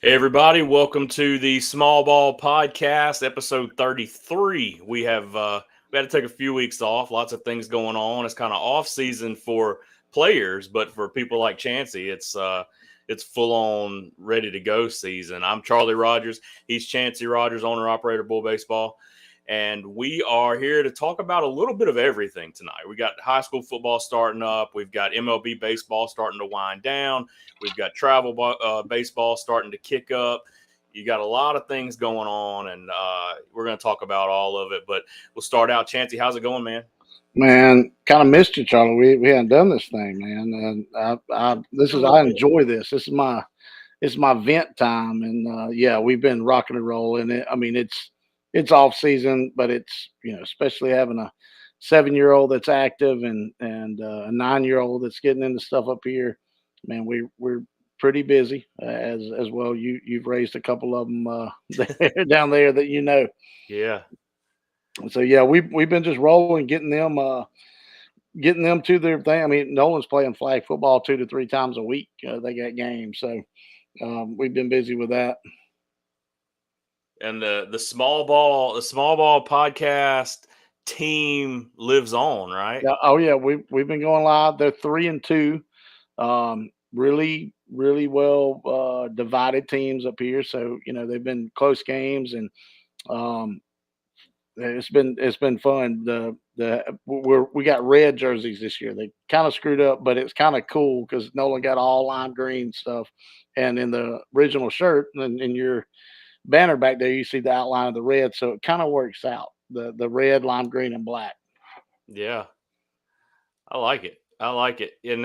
Hey everybody, welcome to the Small Ball Podcast, episode 33. We had to take a few weeks off, lots of things going on. It's kind of off season for players, but for people like Chancey, it's full on ready to go season. I'm Charlie Rogers. He's Chancey Rogers, owner operator Bull Baseball. And we are here to talk about a little bit of everything tonight. We got high school football starting up. We've got MLB baseball starting to wind down. We've got travel baseball starting to kick up. You got a lot of things going on, and we're going to talk about all of it. But we'll start out. Chancey, how's it going, man? Man, kind of missed you, Charlie. We hadn't done this thing, man. And I enjoy this. This is my vent time, and yeah, we've been rocking and rolling. It's off season, but it's especially having a 7-year-old that's active and a 9-year-old that's getting into stuff up here. Man, we're pretty busy as well. You've raised a couple of them down there that Yeah. So yeah, we've been just rolling, getting them to their thing. I mean, Nolan's playing flag football 2 to 3 times a week. They got games, so we've been busy with that. And the small ball podcast team lives on, right? Yeah, oh yeah, we've been going live. They're 3-2, really well divided teams up here. So they've been close games, and um, it's been fun. We got red jerseys this year. They kind of screwed up, but it's kind of cool because Nolan got all lime green stuff, and in the original shirt and in your banner back there, you see the outline of the red, so it kind of works out. The red, lime green, and black. Yeah. I like it. And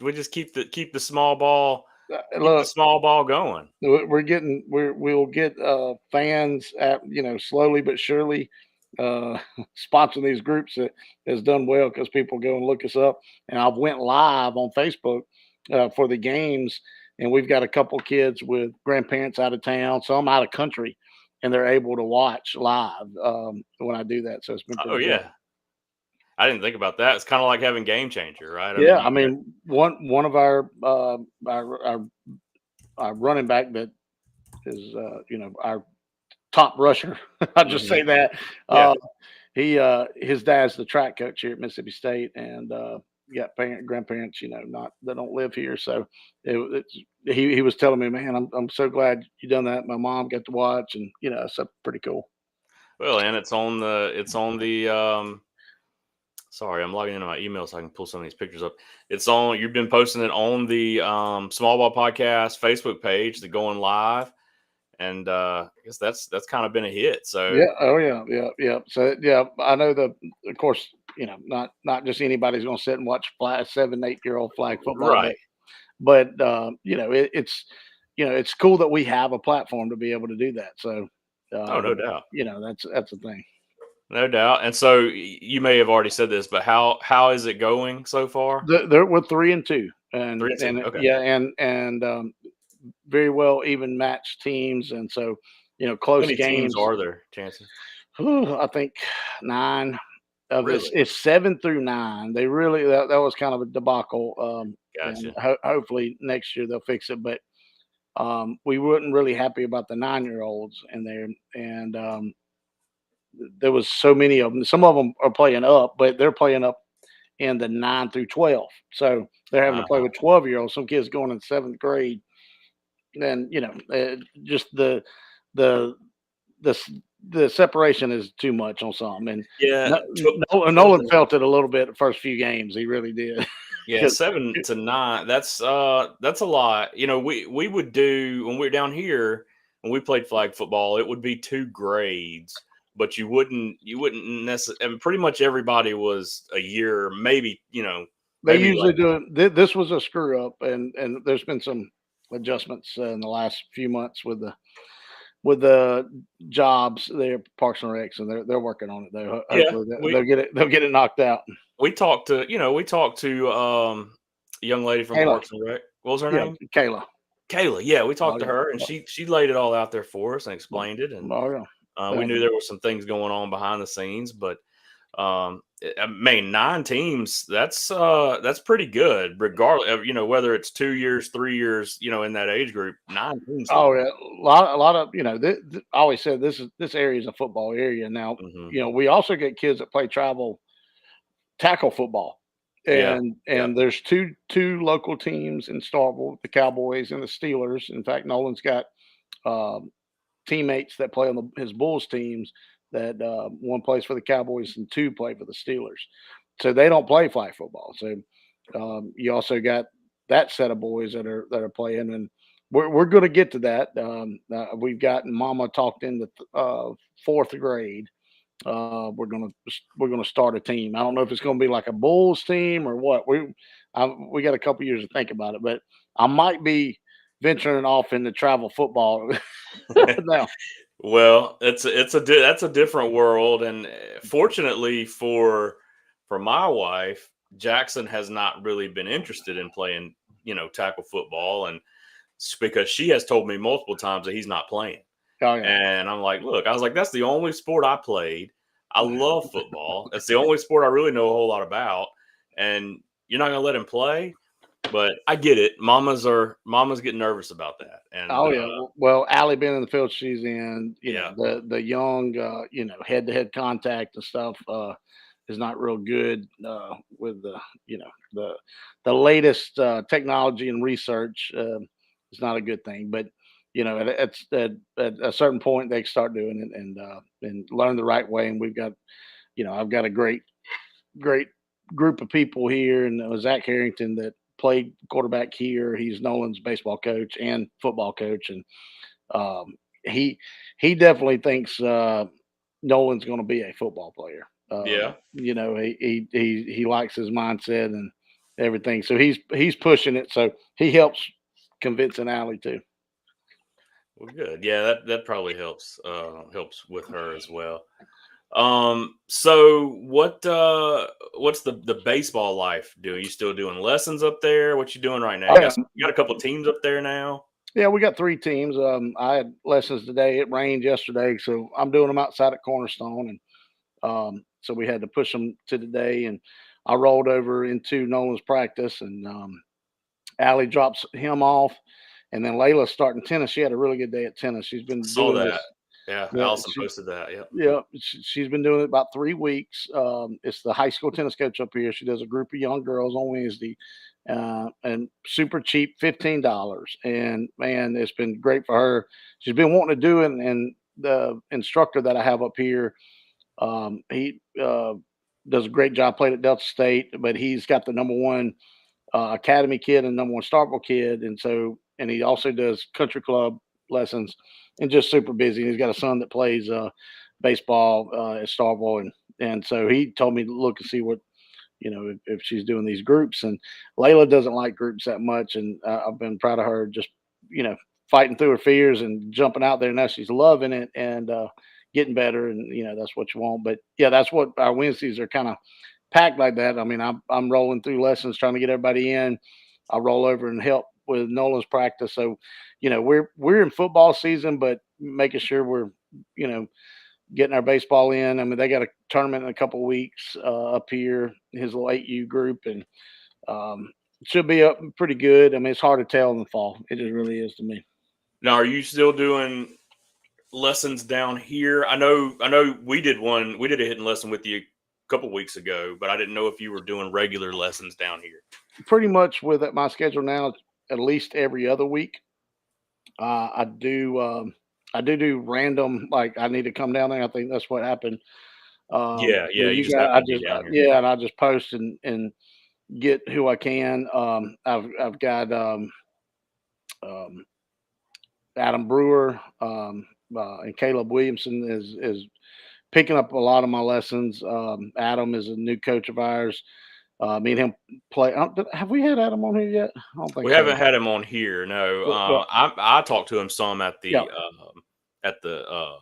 we just keep the small ball. Keep the small ball going. We'll get fans at slowly but surely sponsoring these groups that has done well because people go and look us up. And I went live on Facebook for the games, and we've got a couple kids with grandparents out of town, some out of country, and they're able to watch live when I do that. So it's been pretty good. I didn't think about that. It's kind of like having Game Changer, right? I mean, one of our running back that is our top rusher. I'll just say that. His dad's the track coach here at Mississippi State, and got grandparents, they don't live here. So he was telling me, man, I'm so glad you done that. My mom got to watch, and it's pretty cool. Well, and it's on the sorry, I'm logging into my email so I can pull some of these pictures up. You've been posting it on the Small Ball Podcast Facebook page, the going live. And I guess that's kind of been a hit. So yeah. So yeah, I know of course, not just anybody's going to sit and watch 7, 8-year-old flag football, right? But it's cool that we have a platform to be able to do that. So no doubt. That's the thing. No doubt. And so you may have already said this, but how is it going so far? We're 3-2, and 3-2. Okay. Yeah, and very well even matched teams, and so close How many games. Teams are there, Chancey? I think 9. Really? It's 7 through 9. They really that was kind of a debacle. Gotcha. Hopefully next year they'll fix it, but we weren't really happy about the 9-year-olds in there, and there was so many of them. Some of them are playing up, but they're playing up in the 9 through 12. So they're having to play with 12-year-olds. Some kids going in 7th grade. And just the separation is too much on some. And Nolan felt it a little bit the first few games. He really did. Yeah, 7 to 9. That's a lot. We would do when we were down here when we played flag football. It would be 2 grades, but you wouldn't necessarily. I mean, pretty much everybody was a year, maybe. They usually do it. This was a screw up, and there's been some adjustments in the last few months with the jobs there, Parks and Recs, and they're working on it. Hopefully they'll get it knocked out. We talked to a young lady from Parks and Rec. What was her name? Kayla. Yeah, we talked to her, and she laid it all out there for us and explained it. And we knew there were some things going on behind the scenes, but I mean, 9 teams. That's pretty good, regardless of whether it's 2 years, 3 years, in that age group. 9 teams. Oh yeah, a lot of I always said this area is a football area. Now Hmm. we also get kids that play travel tackle football, Yeah, yeah. and there's two local teams in Starkville, the Cowboys and the Steelers. In fact, Nolan's got um, teammates that play on his Bulls teams that one plays for the Cowboys and two play for the Steelers. So they don't play flag football. So you also got that set of boys that are playing, and we're going to get to that. We've gotten Mama talked into fourth grade. We're gonna start a team. I don't know if it's going to be like a Bulls team or what. We got a couple years to think about it, but I might be venturing off into travel football now. Well, that's a different world, and fortunately for my wife, Jackson has not really been interested in playing, tackle football, and it's because she has told me multiple times that he's not playing. Oh yeah. And I'm like, look, I was like, that's the only sport I played. I love football. That's the only sport I really know a whole lot about. And you're not gonna let him play, but I get it. Mamas get nervous about that, and Oh yeah. Well, Allie been in the field she's in, yeah. the young, head to head contact and stuff is not real good with the latest technology and research. Is not a good thing, but at a certain point they can start doing it and learn the right way. And we've got, I've got a great group of people here, and Zach Harrington that played quarterback here. He's Nolan's baseball coach and football coach, and um, he he definitely thinks Nolan's going to be a football player. Yeah. He likes his mindset and everything, so he's pushing it. So he helps convincing Allie too. Well, good. Yeah, that probably helps with her as well. So what's the baseball life doing? You still doing lessons up there? What you doing right now? Oh, yeah. You got a couple teams up there now? Yeah, we got three teams. I had lessons today. It rained yesterday, so I'm doing them outside at Cornerstone, and so we had to push them to today. And I rolled over into Nolan's practice, and Allie drops him off, and then Layla's starting tennis. She had a really good day at tennis. She's I been saw doing this. that. Yeah, Yeah, Allison posted that. Yeah. yeah, she's been doing it about 3 weeks. It's the high school tennis coach up here. She does a group of young girls on Wednesday, and super cheap, $15. And man, it's been great for her. She's been wanting to do it, and the instructor that I have up here, he does a great job. Played at Delta State, but he's got the number one academy kid and number one Starkville kid, and he also does country club lessons and just super busy. He's got a son that plays baseball at Starkville, and so he told me to look and see what if she's doing these groups. And Layla doesn't like groups that much, and I've been proud of her just you know fighting through her fears and jumping out there. Now she's loving it and getting better, and that's what you want. But yeah, that's what our Wednesdays are kind of packed like that. I mean, I'm rolling through lessons trying to get everybody in. I roll over and help with Nolan's practice. So, we're in football season, but making sure we're you know getting our baseball in. I mean, they got a tournament in a couple of weeks up here, his little 8U group, and um, should be up pretty good. I mean, it's hard to tell in the fall. It just really is to me. Now, are you still doing lessons down here? I know we did a hitting lesson with you a couple weeks ago, but I didn't know if you were doing regular lessons down here. Pretty much with my schedule now, at least every other week. I do. I do random, like I need to come down there. I think that's what happened. Yeah, yeah, Where you you just got, happen I to be just, down here. yeah, and I just post and get who I can. I've got um, Adam Brewer and Caleb Williamson is picking up a lot of my lessons. Adam is a new coach of ours. Me and him play. Have we had Adam on here yet? I don't think We so. haven't had him on here. No, Well, I talked to him some at yeah, the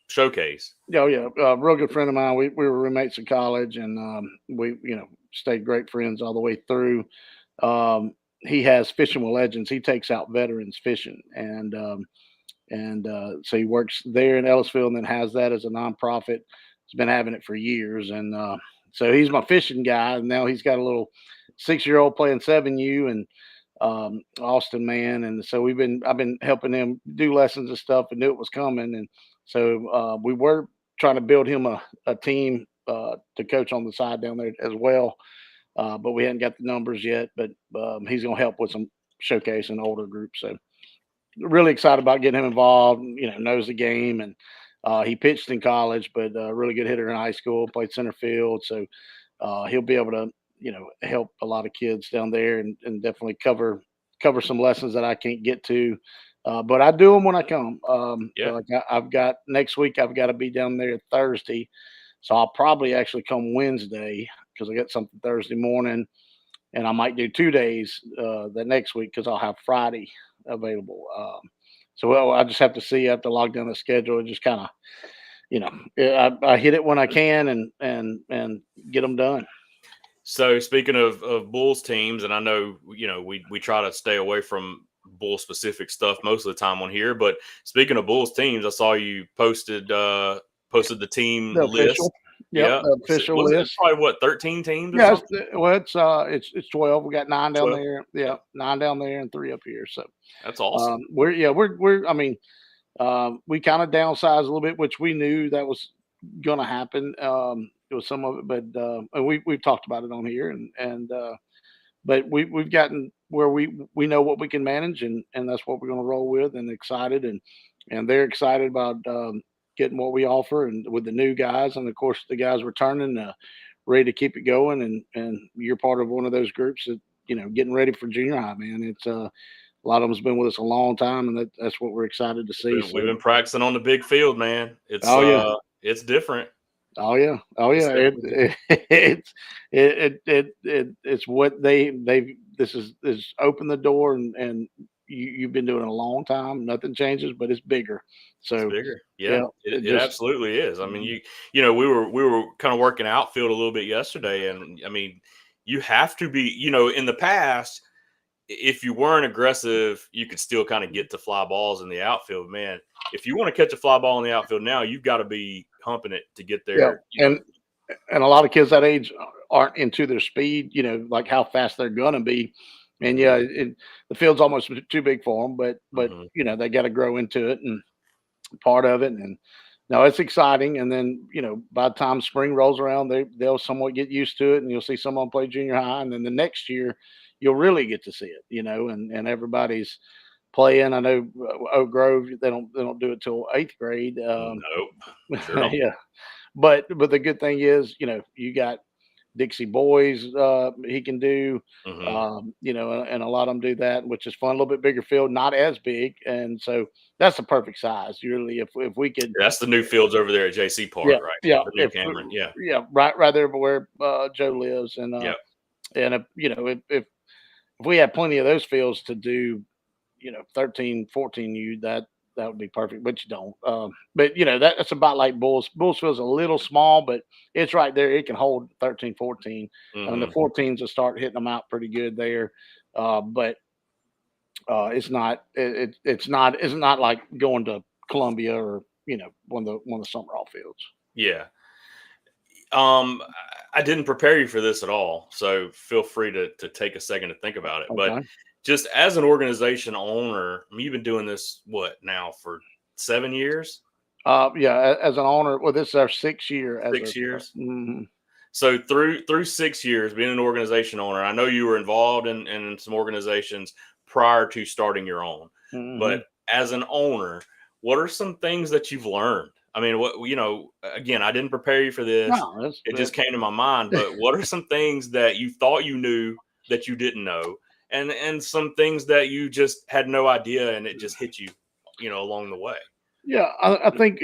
showcase. yeah, yeah. Real good friend of mine. We were roommates in college, and we stayed great friends all the way through. He has Fishing with Legends. He takes out veterans fishing, and so he works there in Ellisville, and then has that as a nonprofit. He's been having it for years, and so he's my fishing guy. And now he's got a little 6-year-old playing 7U and Austin, man. And so I've been helping him do lessons and stuff, and knew it was coming. And so we were trying to build him a team to coach on the side down there as well. But we hadn't got the numbers yet. But he's going to help with some showcasing older groups. So really excited about getting him involved. Knows the game, and he pitched in college, but really good hitter in high school. Played center field, so he'll be able to help a lot of kids down there, and definitely cover some lessons that I can't get to. But I do them when I come. Like I've got next week. I've got to be down there Thursday, so I'll probably actually come Wednesday because I got something Thursday morning, and I might do 2 days the next week because I'll have Friday available. So I just have to see. I have to log down the schedule and just kind of, I hit it when I can and get them done. So speaking of Bulls teams, and I know, we try to stay away from Bull specific stuff most of the time on here, but speaking of Bulls teams, I saw you posted the team list. Yeah, the official list. It's probably 13 teams? Yeah, it's 12. We got 9 down 12. There. Yeah, 9 down there and 3 up here. So that's awesome. We're I mean, we kind of downsized a little bit, which we knew that was going to happen. It was some of it, but and we've talked about it on here, but we've gotten where we know what we can manage, and that's what we're going to roll with, and excited, and they're excited about getting what we offer, and with the new guys, and of course the guys returning, ready to keep it going, and you're part of one of those groups that getting ready for junior high, man. It's a lot of them's been with us a long time, and that's what we're excited to see. We've been practicing on the big field, man. It's it's different. Oh yeah. It's what this is open the door, and you've been doing it a long time. Nothing changes, but it's bigger. So it's bigger. Yeah, it absolutely is. I mean, we were kind of working outfield a little bit yesterday, and I mean, you have to be, in the past, if you weren't aggressive, you could still kind of get to fly balls in the outfield. Man, if you want to catch a fly ball in the outfield now, you've got to be humping it to get there. Yeah. And a lot of kids that age aren't into their speed, like how fast they're gonna be. And the field's almost too big for them, but they got to grow into it and part of it. And no, it's exciting. And then by the time spring rolls around, they'll somewhat get used to it, and you'll see someone play junior high, and then the next year you'll really get to see it, and everybody's playing. I know Oak Grove, they don't do it till 8th grade. Nope. Sure yeah, but the good thing is, you got Dixie Boys, he can do, and a lot of them do that, which is fun. A little bit bigger field, not as big, and so that's the perfect size. Really, if we could, that's the new fields over there at JC Park, right? Yeah, the new Cameron, right there where Joe lives, and and if we had plenty of those fields to do, 13, 14U, that would be perfect, but you don't. But that's about like Bulls. Bulls feels a little small, but it's right there. It can hold 13, 14. And the 14s will start hitting them out pretty good there. But it's not like going to Columbia or one of the Summerall fields. Yeah. I didn't prepare you for this at all, so feel free to take a second to think about it. Okay. But just as an organization owner, you've been doing this now for 7 years? As an owner, well, this is our 6th year. 6 years. Mm-hmm. So through 6 years being an organization owner, I know you were involved in some organizations prior to starting your own. Mm-hmm. But as an owner, what are some things that you've learned? I mean, again, I didn't prepare you for this. No, it just came to my mind. But what are some things that you thought you knew that you didn't know? And some things that you just had no idea, and it just hit you, along the way. Yeah, I think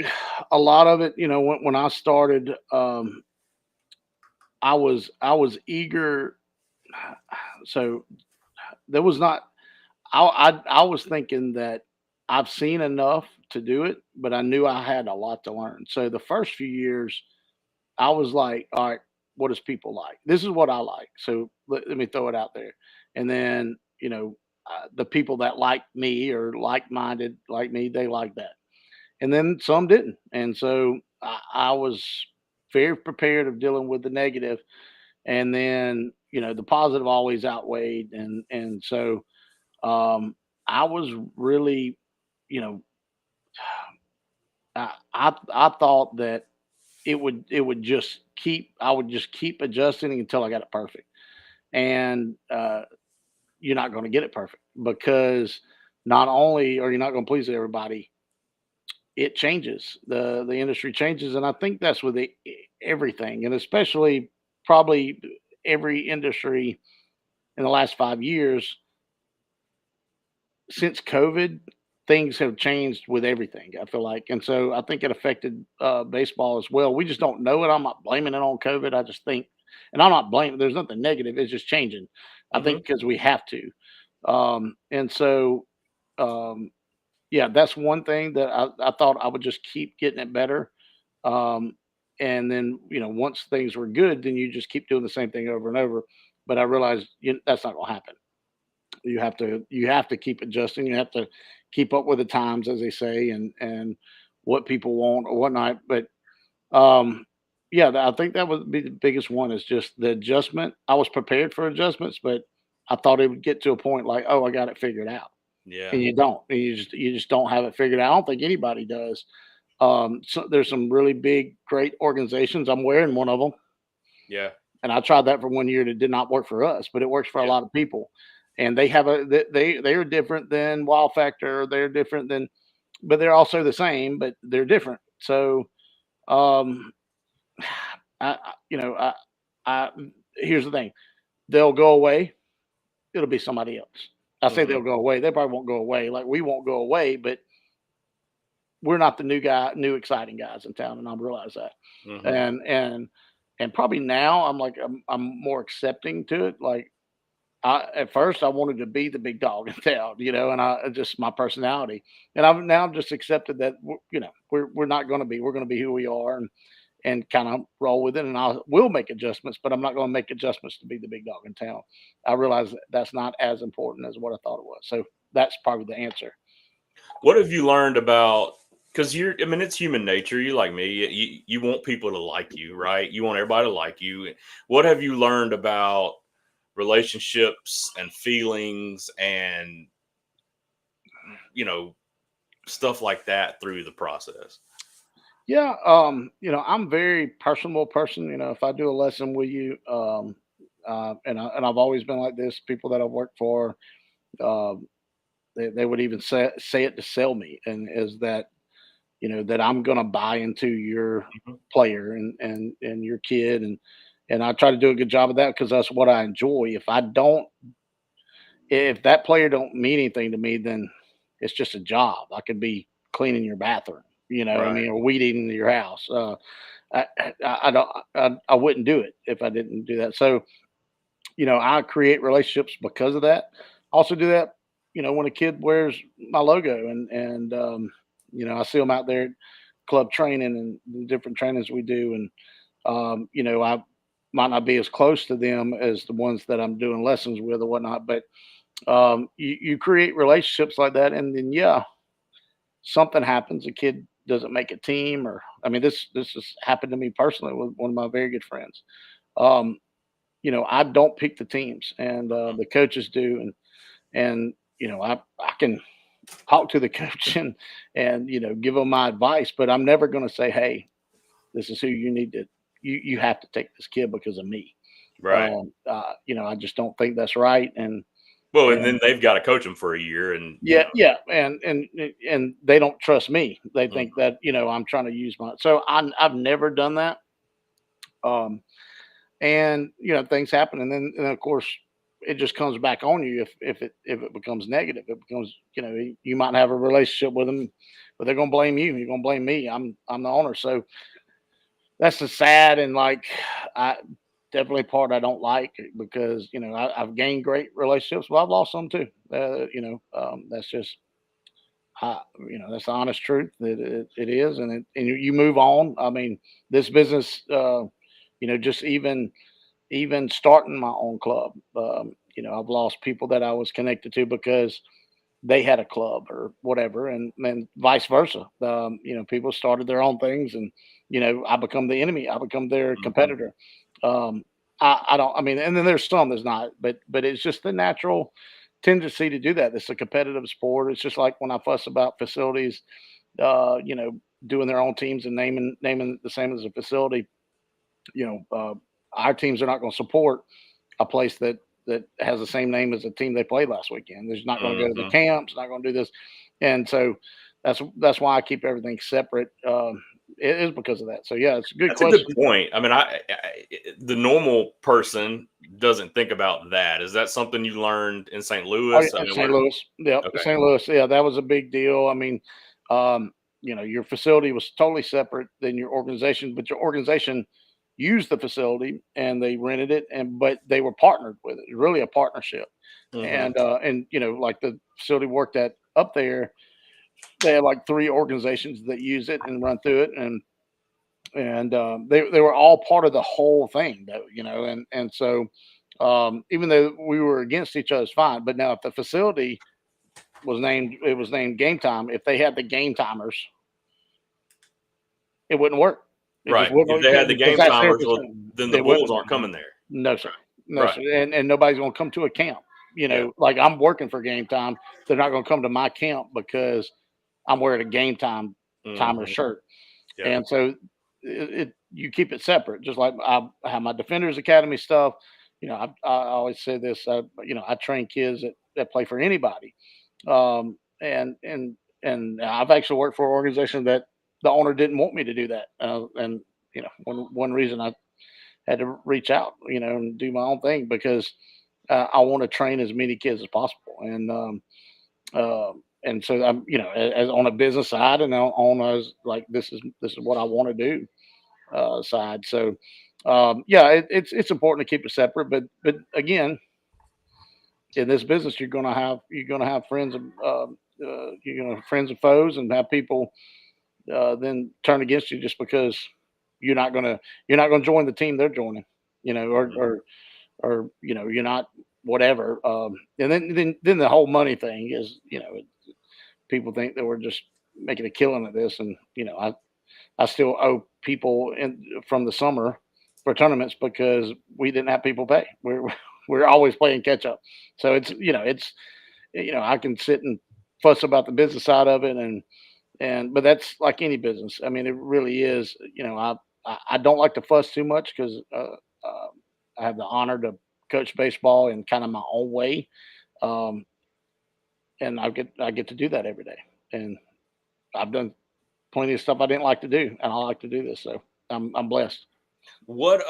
a lot of it, when I started, I was eager. So there was not. I was thinking that I've seen enough to do it, but I knew I had a lot to learn. So the first few years, I was like, all right, what does people like? This is what I like. So let me throw it out there. And then, the people that like me or like-minded like me, they like that. And then some didn't. And so I was very prepared of dealing with the negative, and then the positive always outweighed, and so I was really, you know, I thought that it would just keep I would just keep adjusting until I got it perfect, and you're not going to get it perfect because not only are you not going to please everybody, it changes. The industry changes, and I think that's with everything, and especially probably every industry in the last 5 years since COVID. Things have changed with everything. I feel like, and so I think it affected baseball as well. We just don't know it. I'm not blaming it on COVID. I just think, and I'm not blaming. There's nothing negative. It's just changing. I think Hmm. because we have to, and so um, yeah, that's one thing that I thought I would just keep getting it better. Um, and then, once things were good, then you just keep doing the same thing over and over. But I realized that's not going to happen. You have to keep adjusting. You have to keep up with the times, as they say, and what people want or whatnot. But um, yeah, I think that would be the biggest one is just the adjustment. I was prepared for adjustments, but I thought it would get to a point like, oh, I got it figured out, Yeah. and you don't. And you just don't have it figured out. I don't think anybody does. So there's some really big, great organizations. I'm wearing one of them, Yeah. and I tried that for 1 year. And it did not work for us, but it works for a Yeah. lot of people. And they have they are different than Wow Factor. They're different than, but they're also the same, but they're different. So um, I here's the thing: they'll go away. It'll be somebody else. I say Hmm. they'll go away. They probably won't go away. Like we won't go away, but we're not the new exciting guys in town, and I realize that. Hmm. And probably now I'm more accepting to it. Like at first I wanted to be the big dog in town, and I just my personality, and I've now just accepted that we're not going to be. We're going to be who we are, and kind of roll with it. And I will make adjustments, but I'm not going to make adjustments to be the big dog in town. I realize that that's not as important as what I thought it was. So that's probably the answer. What have you learned about? Because I mean, it's human nature. You like me. You want people to like you, right? You want everybody to like you. What have you learned about relationships and feelings and you know stuff like that through the process? Yeah, I'm a very personable person. If I do a lesson with you, and I've always been like this. People that I've worked for, um, they would even say it to sell me, and is that that I'm going to buy into your Mhm. player and your kid, and I try to do a good job of that because that's what I enjoy. If that player don't mean anything to me, then it's just a job. I could be cleaning your bathroom, what I Right. mean, or weed eating your house. I don't. I wouldn't do it if I didn't do that. So I create relationships because of that. Also do that. When a kid wears my logo I see them out there at club training and the different trainings we do, and I might not be as close to them as the ones that I'm doing lessons with or whatnot, but you create relationships like that, and then yeah, something happens. A kid doesn't make a team, or I mean, this has happened to me personally with one of my very good friends. Um, I don't pick the teams, and the coaches do, and I can talk to the coach and give them my advice, but I'm never going to say, hey, this is who you need to. You have to take this kid because of me. Right. I just don't think that's right, Well, and and then they've got to coach them for a year, and yeah, yeah, and they don't trust me. They Mhm. think that I'm trying to use my. So I've never done that. Um, and things happen, and then of course it just comes back on you if it becomes negative. It becomes you might have a relationship with them, but they're gonna blame you. You're gonna blame me. I'm the owner, so that's the sad and like I definitely part I don't like because I've gained great relationships, but I've lost some too. That's just that's the honest truth. It is, and you move on. I mean, this business, just even starting my own club, I've lost people that I was connected to because they had a club or whatever, and vice versa. People started their own things, and I become the enemy. I become their competitor. I don't. I mean, and then there's some that's not, but it's just the natural tendency to do that. It's a competitive sport. It's just like when I fuss about facilities, doing their own teams and naming the same as a facility. Our teams are not going to support a place that has the same name as the team they played last weekend. There's not going to go to the camps, not going to do this, and so that's why I keep everything separate. It is because of that. So yeah, it's a good question. A good point. I mean, the normal person doesn't think about that. Is that something you learned in St. Louis? St. Louis, yeah, okay. St. Louis, yeah, that was a big deal. I mean, your facility was totally separate than your organization, but your organization used the facility and they rented it, but they were partnered with it. Really a partnership. And like the facility worked at up there, they had like 3 organizations that use it and run through it, and they were all part of the whole thing, though, and so even though we were against each other's fine, but now if the facility was named Game Time, if they had the game timers, it wouldn't work. Right. If they had the game timers, then the Bulls aren't coming there. No, sir. No, sir. And nobody's going to come to a camp. Like I'm working for Game Time. They're not going to come to my camp because I'm wearing a Game Time timer shirt. Yeah. And so you keep it separate. Just like I have my Defenders Academy stuff. I always say this. I train kids that play for anybody. And I've actually worked for an organization that the owner didn't want me to do that. And one reason I had to reach out, and do my own thing because I want to train as many kids as possible. And so I'm, as on a business side and on as like, this is what I want to do side. So it's important to keep it separate, but again, in this business, you're going to have friends friends and foes, and have people then turn against you just because you're not going to join the team they're joining, or you're not whatever. And then the whole money thing is, people think that we're just making a killing at this, and I still owe people from the summer for tournaments because we didn't have people pay. We're always playing catch up. So it's I can sit and fuss about the business side of it, but that's like any business. I mean, it really is. I don't like to fuss too much because I have the honor to coach baseball in kind of my own way, and I get to do that every day. And I've done plenty of stuff I didn't like to do, and I like to do this. So I'm blessed. What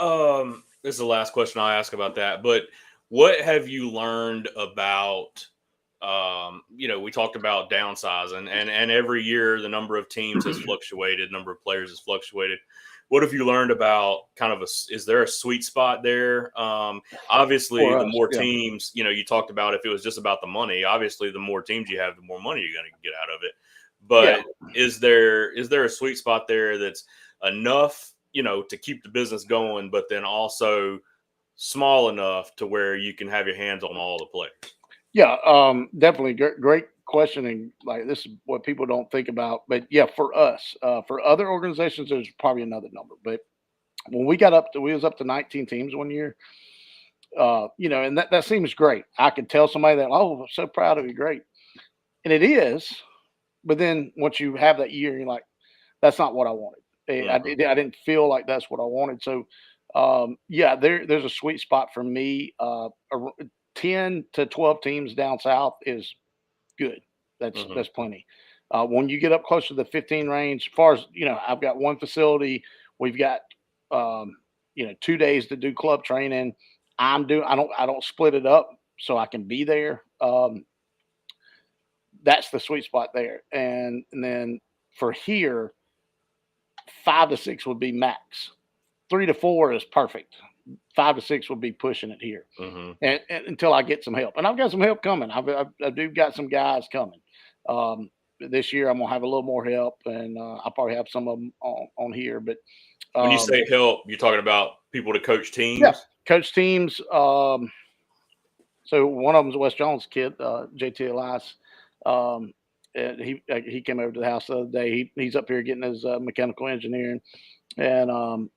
this is the last question I'll ask about that, but what have you learned about we talked about downsizing, and every year the number of teams has fluctuated, number of players has fluctuated. What have you learned about is there a sweet spot there? Obviously, the more teams, you talked about if it was just about the money, obviously the more teams you have, the more money you're going to get out of it. But is there a sweet spot there that's enough, to keep the business going, but then also small enough to where you can have your hands on all the players? Yeah, definitely great question, and like this is what people don't think about. But yeah, for us, for other organizations, there's probably another number. But when we was up to 19 teams one year, and that seems great. I could tell somebody that, oh, I'm so proud of you, great, and it is. But then once you have that year, you're like, that's not what I wanted. I didn't feel like that's what I wanted. So there's a sweet spot for me. 10 to 12 teams down south is good. That's plenty. When you get up close to the 15 range, as far as I've got one facility. We've got 2 days to do club training. I don't split it up so I can be there. That's the sweet spot there. And then for here, 5 to 6 would be max. 3 to 4 is perfect. 5 to 6 would be pushing it here, and until I get some help. And I've got some help coming. I do got some guys coming. This year I'm gonna have a little more help, and I'll probably have some of them on here. But when you say help, you're talking about people to coach teams. Yeah, coach teams. So one of them's a West Jones kid, JT Elias. And he came over to the house the other day. He's up here getting his mechanical engineering, and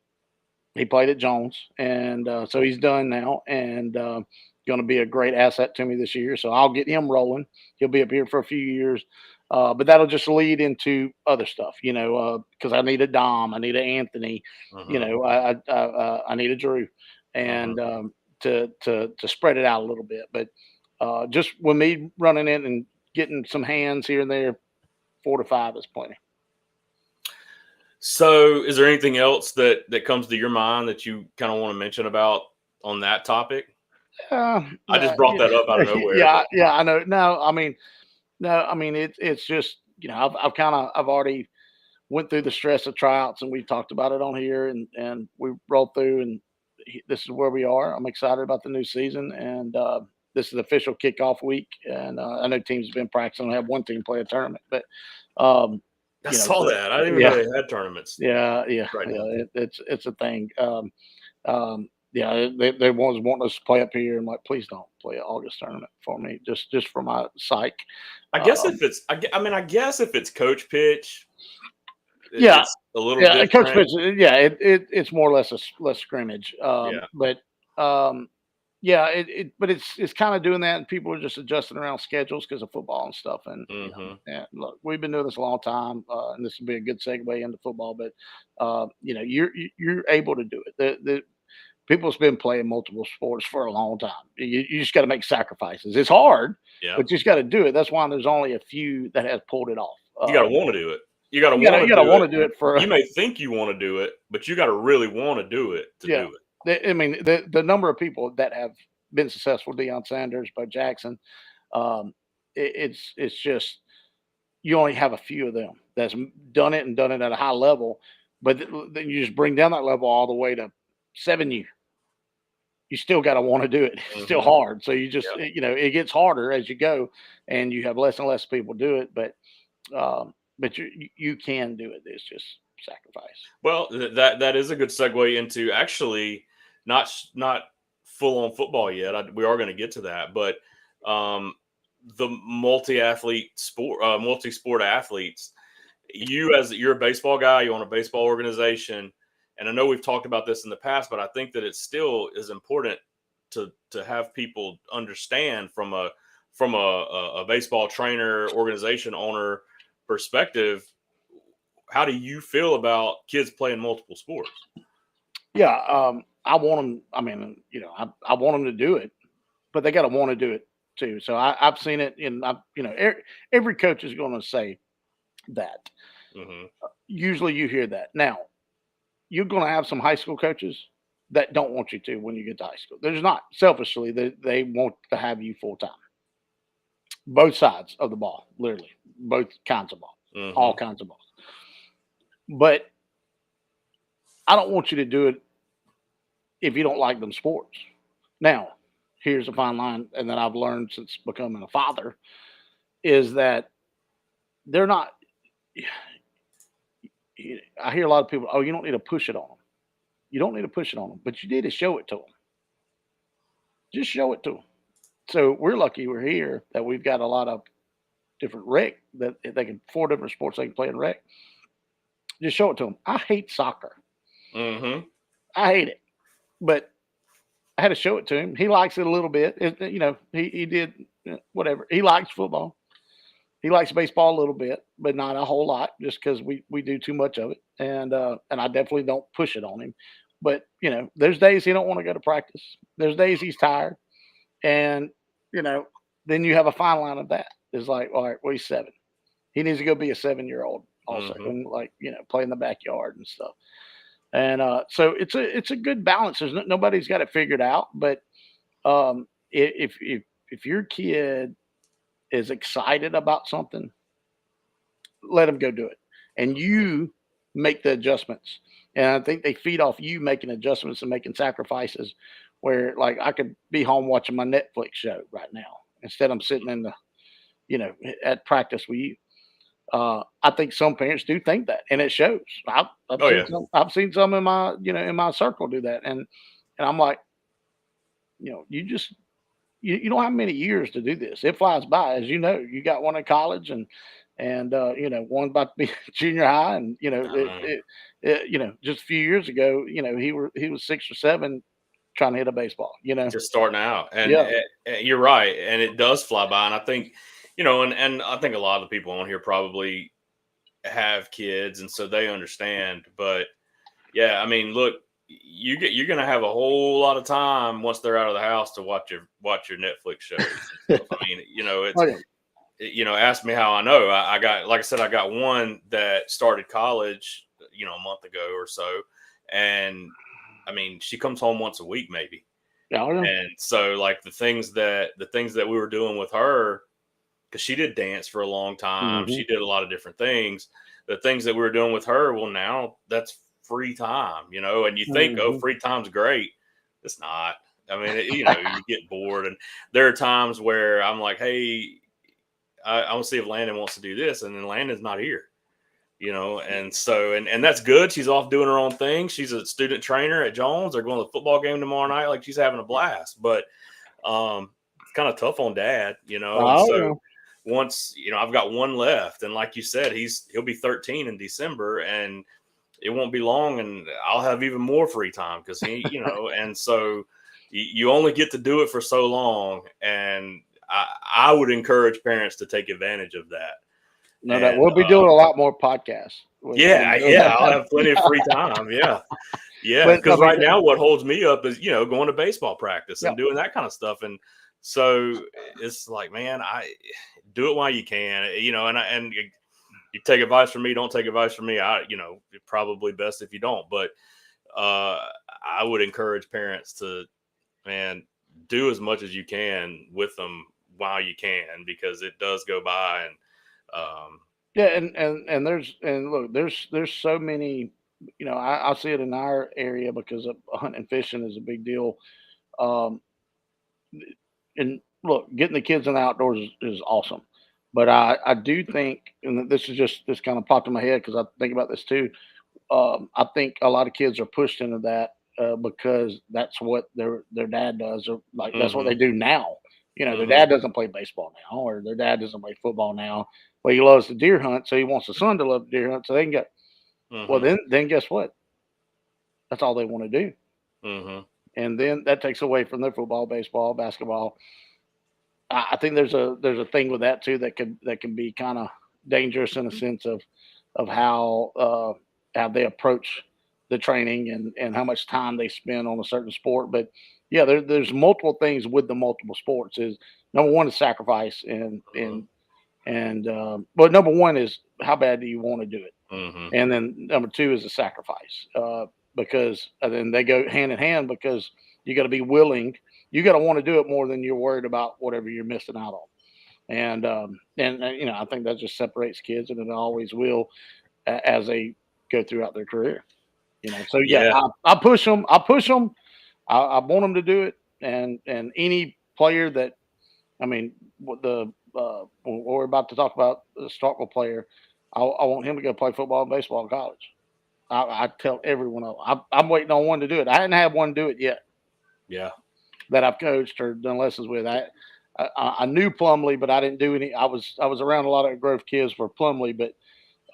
he played at Jones, and so he's done now, and going to be a great asset to me this year. So I'll get him rolling. He'll be up here for a few years, but that'll just lead into other stuff, because I need a Dom, I need an Anthony, I need a Drew, and to spread it out a little bit. But just with me running in and getting some hands here and there, 4 to 5 is plenty. So, is there anything else that comes to your mind that you kind of want to mention about on that topic? I just brought that up out of nowhere. Yeah, I know. No, I mean, it's just I've already went through the stress of tryouts, and we've talked about it on here, and we rolled through, and this is where we are. I'm excited about the new season, and this is the official kickoff week, and I know teams have been practicing. I have one team play a tournament, but I saw that. I didn't even know they had tournaments. Yeah. It's a thing. They was wanting us to play up here. I'm like, please don't play an August tournament for me, just for my psyche. I guess I guess if it's coach pitch, it's a little different. Coach pitch, it's more or less less scrimmage. But but it's kind of doing that, and people are just adjusting around schedules because of football and stuff. And look, we've been doing this a long time, and this will be a good segue into football. But you're able to do it. The people's been playing multiple sports for a long time. You just got to make sacrifices. It's hard, but you just got to do it. That's why there's only a few that have pulled it off. You got to want to do it. You got to want to do it. You may think you want to do it, but you got to really want to do it to do it. I mean, the number of people that have been successful, Deion Sanders, Bo Jackson, it's just you only have a few of them that's done it at a high level, but then you just bring down that level all the way to 7U. You still got to want to do it. It's still hard. So you just, it gets harder as you go, and you have less and less people do it, but you can do it. It's just sacrifice. Well, that is a good segue into actually not full on football yet. We are going to get to that, but the multi-sport athletes. You're a baseball guy. You own a baseball organization, and I know we've talked about this in the past, but I think that it still is important to have people understand from a baseball trainer, organization owner perspective. How do you feel about kids playing multiple sports? Yeah, I want them. I mean, I want them to do it, but they got to want to do it too. So I've seen it, and every coach is going to say that. Usually, you hear that. Now, you're going to have some high school coaches that don't want you to when you get to high school. There's not selfishly they want to have you full time. Both sides of the ball, literally, both kinds of balls, all kinds of balls. But I don't want you to do it if you don't like them sports. Now, here's a fine line, and that I've learned since becoming a father, is that they're not. I hear a lot of people, you don't need to push it on them. You don't need to push it on them, but you need to show it to them. Just show it to them. So we're lucky we're here that we've got a lot of different rec that they can 4 different sports they can play in rec. Just show it to them. I hate soccer. I hate it, but I had to show it to him. He likes it a little bit. He did whatever. He likes football. He likes baseball a little bit, but not a whole lot, just because we do too much of it. And I definitely don't push it on him. But there's days he don't want to go to practice. There's days he's tired, and then you have a fine line of that. It's like, all right, well, he's 7. He needs to go be a 7-year-old also, and play in the backyard and stuff. And so it's a good balance. There's nobody's got it figured out, but if your kid is excited about something, let them go do it, and you make the adjustments. And I think they feed off you making adjustments and making sacrifices. Where I could be home watching my Netflix show right now instead I'm sitting in the at practice with you. I think some parents do think that, and it shows. I've seen some in my in my circle do that, and I'm like, you you don't have many years to do this. It flies by, as you know. You got one in college, and one about to be junior high, and I know. just a few years ago, he was 6 or 7 trying to hit a baseball. Just starting out, and Yeah. you're right, and it does fly by. And I think, and I think a lot of the people on here probably have kids, and so they understand. But yeah, I mean, look, you're gonna have a whole lot of time once they're out of the house to watch your Netflix shows and stuff. I mean, Oh yeah. ask me how I know. I got, like I said, I got one that started college, a month ago or so, and I mean, she comes home once a week, maybe. Yeah. Oh, yeah. And so, like the things that we were doing with her, because she did dance for a long time, Mhm. she did a lot of different things. The things that we were doing with her, well, now that's free time, And you think, oh, Mhm. free time's great. It's not. I mean, you get bored, and there are times where I'm like, hey, I want to see if Landon wants to do this, and then Landon's not here. And so and that's good. She's off doing her own thing. She's a student trainer at Jones. They're going to the football game tomorrow night. Like, she's having a blast. But it's kind of tough on dad, And Oh so yeah. once, I've got one left, and like you said, he'll be 13 in December, and it won't be long, and I'll have even more free time because and so you only get to do it for so long, and I would encourage parents to take advantage of that. No, that And we'll be doing a lot more podcasts. yeah, I'll have plenty of free time. Yeah. Yeah. But I Because mean, right now, what holds me up is, going to baseball practice yeah, and doing that kind of stuff. And so it's like, man, I do it while you can, and you take advice from me, don't take advice from me. Probably best if you don't. But I would encourage parents to, man, do as much as you can with them while you can, because it does go by. And yeah, and there's so many. I see it in our area because of hunting and fishing is a big deal. Um, and look, getting the kids in the outdoors is awesome. But I do think, and this kind of popped in my head because I think about this too. I think a lot of kids are pushed into that because that's what their dad does, or like that's what they mhm, do now. Their mhm, dad doesn't play baseball now, or their dad doesn't play football now. But he loves to deer hunt, so he wants the son to love the deer hunt, so they can get. Well, mhm, then guess what? That's all they want to do, mhm. and then that takes away from their football, baseball, basketball. I think there's a thing with that too that can be kind of dangerous in a sense of how they approach the training and how much time they spend on a certain sport. But yeah, there's multiple things with the multiple sports. Is number one is sacrifice Mhm, but number one is how bad do you want to do it, mhm, and then number two is a sacrifice because then they go hand in hand because you got to be willing. You got to want to do it more than you're worried about whatever you're missing out on. And I think that just separates kids, and it always will as they go throughout their career. So yeah, yeah, I push them. I push them. I want them to do it, and any player that I mean, when we're about to talk about the Starkville player, I want him to go play football and baseball in college. I tell everyone else. I'm waiting on one to do it. I hadn't had one do it yet yeah, that I've coached or done lessons with. I knew Plumley, but I didn't do any. I was around a lot of Grove kids for Plumley, but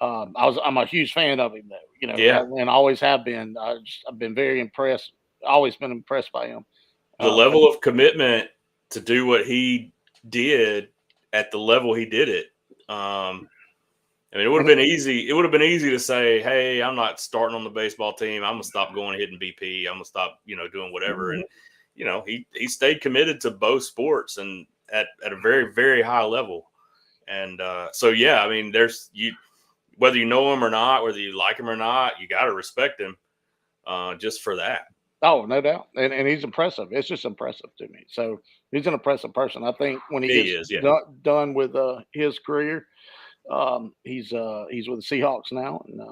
I'm a huge fan of him though. yeah. And always have been. I've been very impressed. Always been impressed by him. The But level of commitment to do what he did at the level he did it. I mean, it would have and been easy. It would have been easy to say, "Hey, I'm not starting on the baseball team. I'm gonna stop going and hitting BP. I'm gonna stop, doing whatever." And he stayed committed to both sports, and at a very, very high level. And so yeah, I mean, there's you whether you know him or not, whether you like him or not, you got to respect him just for that. Oh, no doubt, and he's impressive. It's just impressive to me. So he's an impressive person. I think when he He gets is, yeah, done with his career, he's with the Seahawks now, and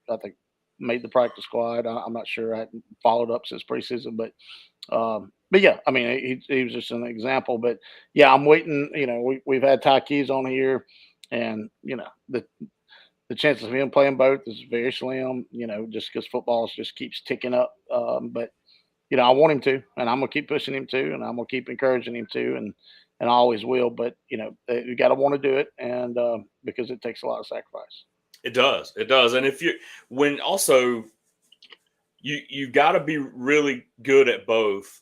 I think made the practice squad. I'm not sure. I hadn't followed up since preseason, but yeah, I mean, he was just an example. But yeah, I'm waiting. We've had Ty Keys on here, and the chances of him playing both is very slim. Just because football just keeps ticking up. But I want him to, and I'm gonna keep pushing him to, and I'm gonna keep encouraging him to, and I always will. But you got to want to do it, and because it takes a lot of sacrifice. It does. It does. And if you when also you got to be really good at both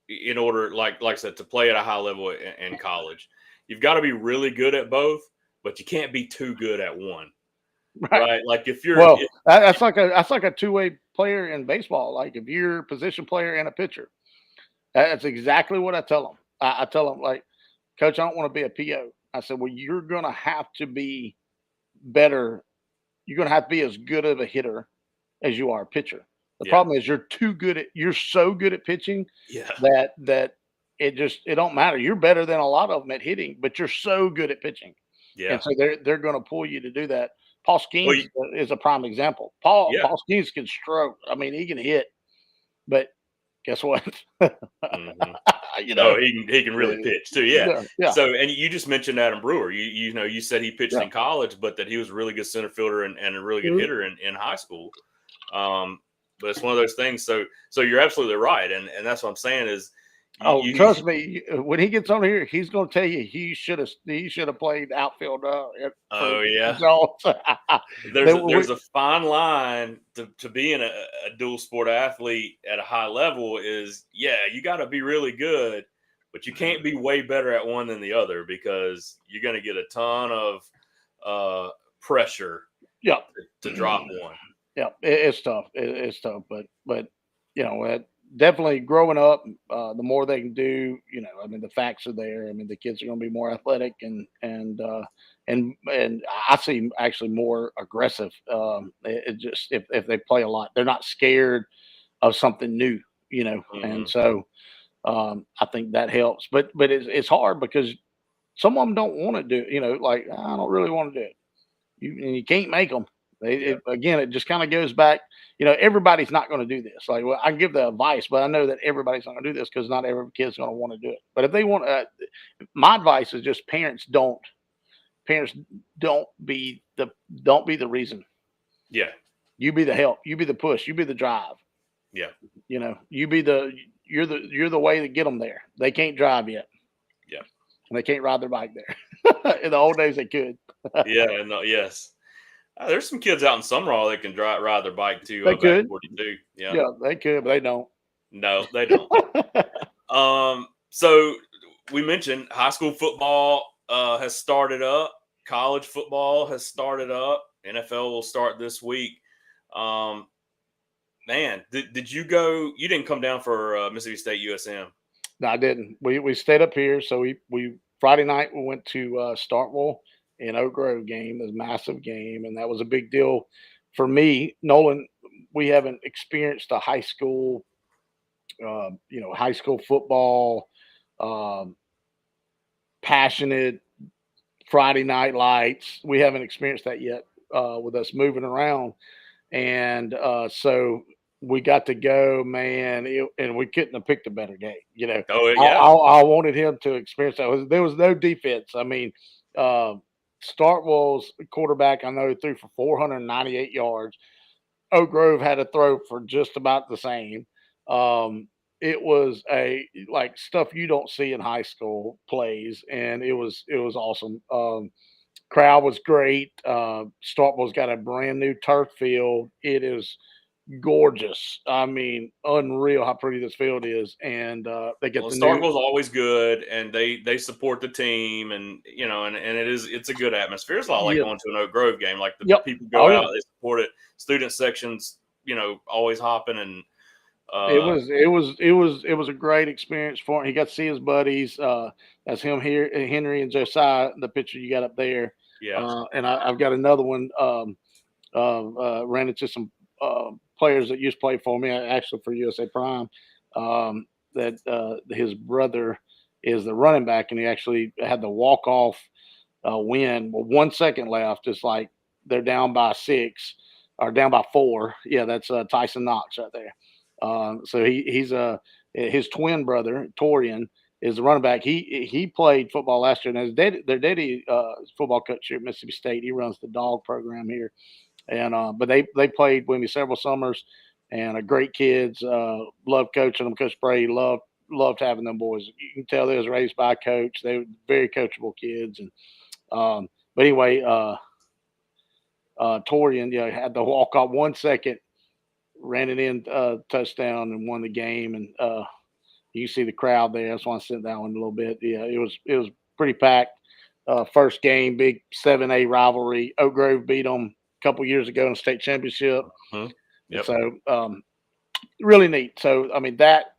in order, like I said, to play at a high level in college. You've got to be really good at both, but you can't be too good at one. Right? Like if you're well, that's like a two-way player in baseball. Like if you're a position player and a pitcher, that's exactly what I tell them. I tell them, like, Coach, I don't want to be a PO. I said, well, you're gonna have to be better. You're gonna have to be as good of a hitter as you are a pitcher. The problem is you're so good at pitching that it don't matter. You're better than a lot of them at hitting, but you're so good at pitching. Yeah. And so they're going to pull you to do that. Paul Skeens is a prime example. Paul Skeens can stroke. I mean, he can hit, but guess what? Mm-hmm. He can really pitch too. Yeah. So, and you just mentioned Adam Brewer. You said he pitched in college, but that he was a really good center fielder and a really good hitter in high school. But it's one of those things. So you're absolutely right, and that's what I'm saying is. Trust me, when he gets on here, he's going to tell you he should have played outfield. There's a fine line to being a dual sport athlete at a high level. Is you got to be really good, but you can't be way better at one than the other because you're going to get a ton of pressure. To drop one. Yeah, it's tough. It's tough, but definitely growing up, the more they can do, I mean, the facts are there. I mean, the kids are going to be more athletic and I see actually more aggressive. It just if they play a lot, they're not scared of something new, and so I think that helps. But it's hard because some of them don't want to do it. Like I don't really want to do it. You can't make them. Again, it just kind of goes back. Everybody's not going to do this. Like, well, I can give the advice, but I know that everybody's not going to do this because not every kid's going to want to do it. But if they want, my advice is just parents don't be the reason. Yeah, you be the help. You be the push. You be the drive. Yeah, you be you're the way to get them there. They can't drive yet. Yeah, and they can't ride their bike there. In the old days, they could. Yes. There's some kids out in Summerall that can ride their bike too. They could. 42. Yeah, they could, but they don't. No, they don't. So we mentioned high school football has started up. College football has started up. NFL will start this week. Man, did you go? You didn't come down for Mississippi State USM. No, I didn't. We stayed up here. So we Friday night we went to Starkville. In Oak Grove game, a massive game, and that was a big deal for me. Nolan, we haven't experienced a high school, high school football, passionate Friday night lights. We haven't experienced that yet with us moving around, and so we got to go, man, and we couldn't have picked a better day. I wanted him to experience that. There was no defense. I mean. Starkville's quarterback, I know, threw for 498 yards. Oak Grove had to throw for just about the same. It was stuff you don't see in high school plays, and it was awesome. Crowd was great. Starkville's got a brand new turf field. It is gorgeous. I mean, unreal how pretty this field is, and they get Starkville's always good, and they support the team, and it's a good atmosphere. It's a lot like going to an Oak Grove game. Like the people go out, they support it. Student sections, always hopping, and it was a great experience for him. He got to see his buddies. That's him here, Henry and Josiah. The picture you got up there, and I've got another one. Ran into some players that used to play for me, actually for USA Prime, that his brother is the running back, and he actually had the walk-off win with 1 second left. It's like they're down by 6 or down by 4. Yeah, that's Tyson Knox right there. So he's his twin brother, Torian, is the running back. He played football last year, and their daddy football coach here at Mississippi State. He runs the dog program here. And but they played with me several summers. and great kids. Loved coaching them. Coach Brady loved having them boys. You can tell they was raised by a coach. They were very coachable kids. And but anyway, Torian, had to walk off 1 second, ran it in touchdown and won the game. And you see the crowd there. That's why I sent that one a little bit. Yeah, it was pretty packed. First game, big 7A rivalry. Oak Grove beat them a couple years ago in the state championship. Mm-hmm. Yep. So really neat. So I mean that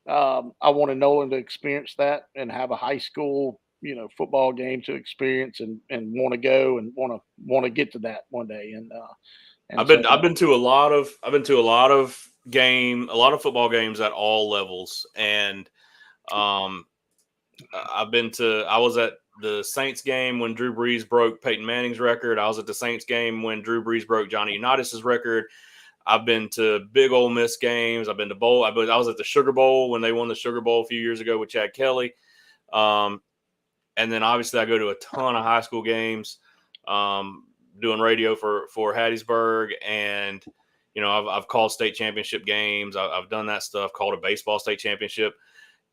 I wanted Nolan to experience that and have a high school football game to experience and want to go and want to get to that one day. And I've been to a lot of football games at all levels, and I was at the Saints game when Drew Brees broke Peyton Manning's record. I was at the Saints game when Drew Brees broke Johnny Unitas's record. I've been to big Ole Miss games. I've been to bowl. I was at the Sugar Bowl when they won the Sugar Bowl a few years ago with Chad Kelly. And then obviously I go to a ton of high school games, doing radio for Hattiesburg. And, I've called state championship games. I've done that stuff, called a baseball state championship.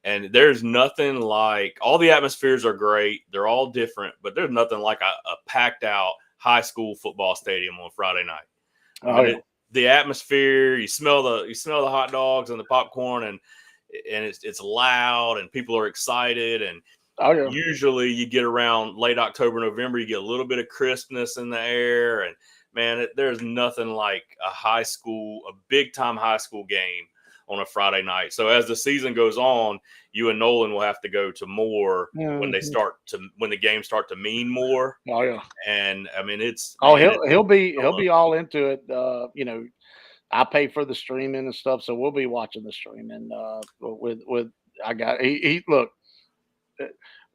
And there's nothing like, all the atmospheres are great. They're all different, but there's nothing like a packed out high school football stadium on Friday night. The atmosphere, you smell the hot dogs and the popcorn, and it's loud and people are excited. And usually you get around late October, November, you get a little bit of crispness in the air. And man, there's nothing like a big time high school game on a Friday night. So as the season goes on, you and Nolan will have to go to more when the games start to mean more. Oh yeah. And I mean, he'll be all into it. I pay for the streaming and stuff, so we'll be watching the streaming look,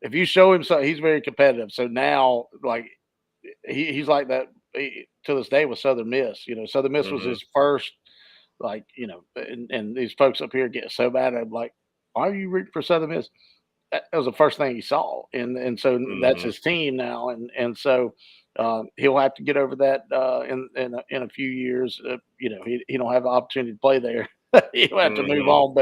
if you show him something, he's very competitive. So now, like, he's like that to this day with Southern Miss. Southern Miss was his first, and these folks up here get so bad. I'm like, why are you rooting for Southern Miss? That was the first thing he saw, and so that's his team now, and so he'll have to get over that in a few years. He don't have the opportunity to play there. He'll have to move on,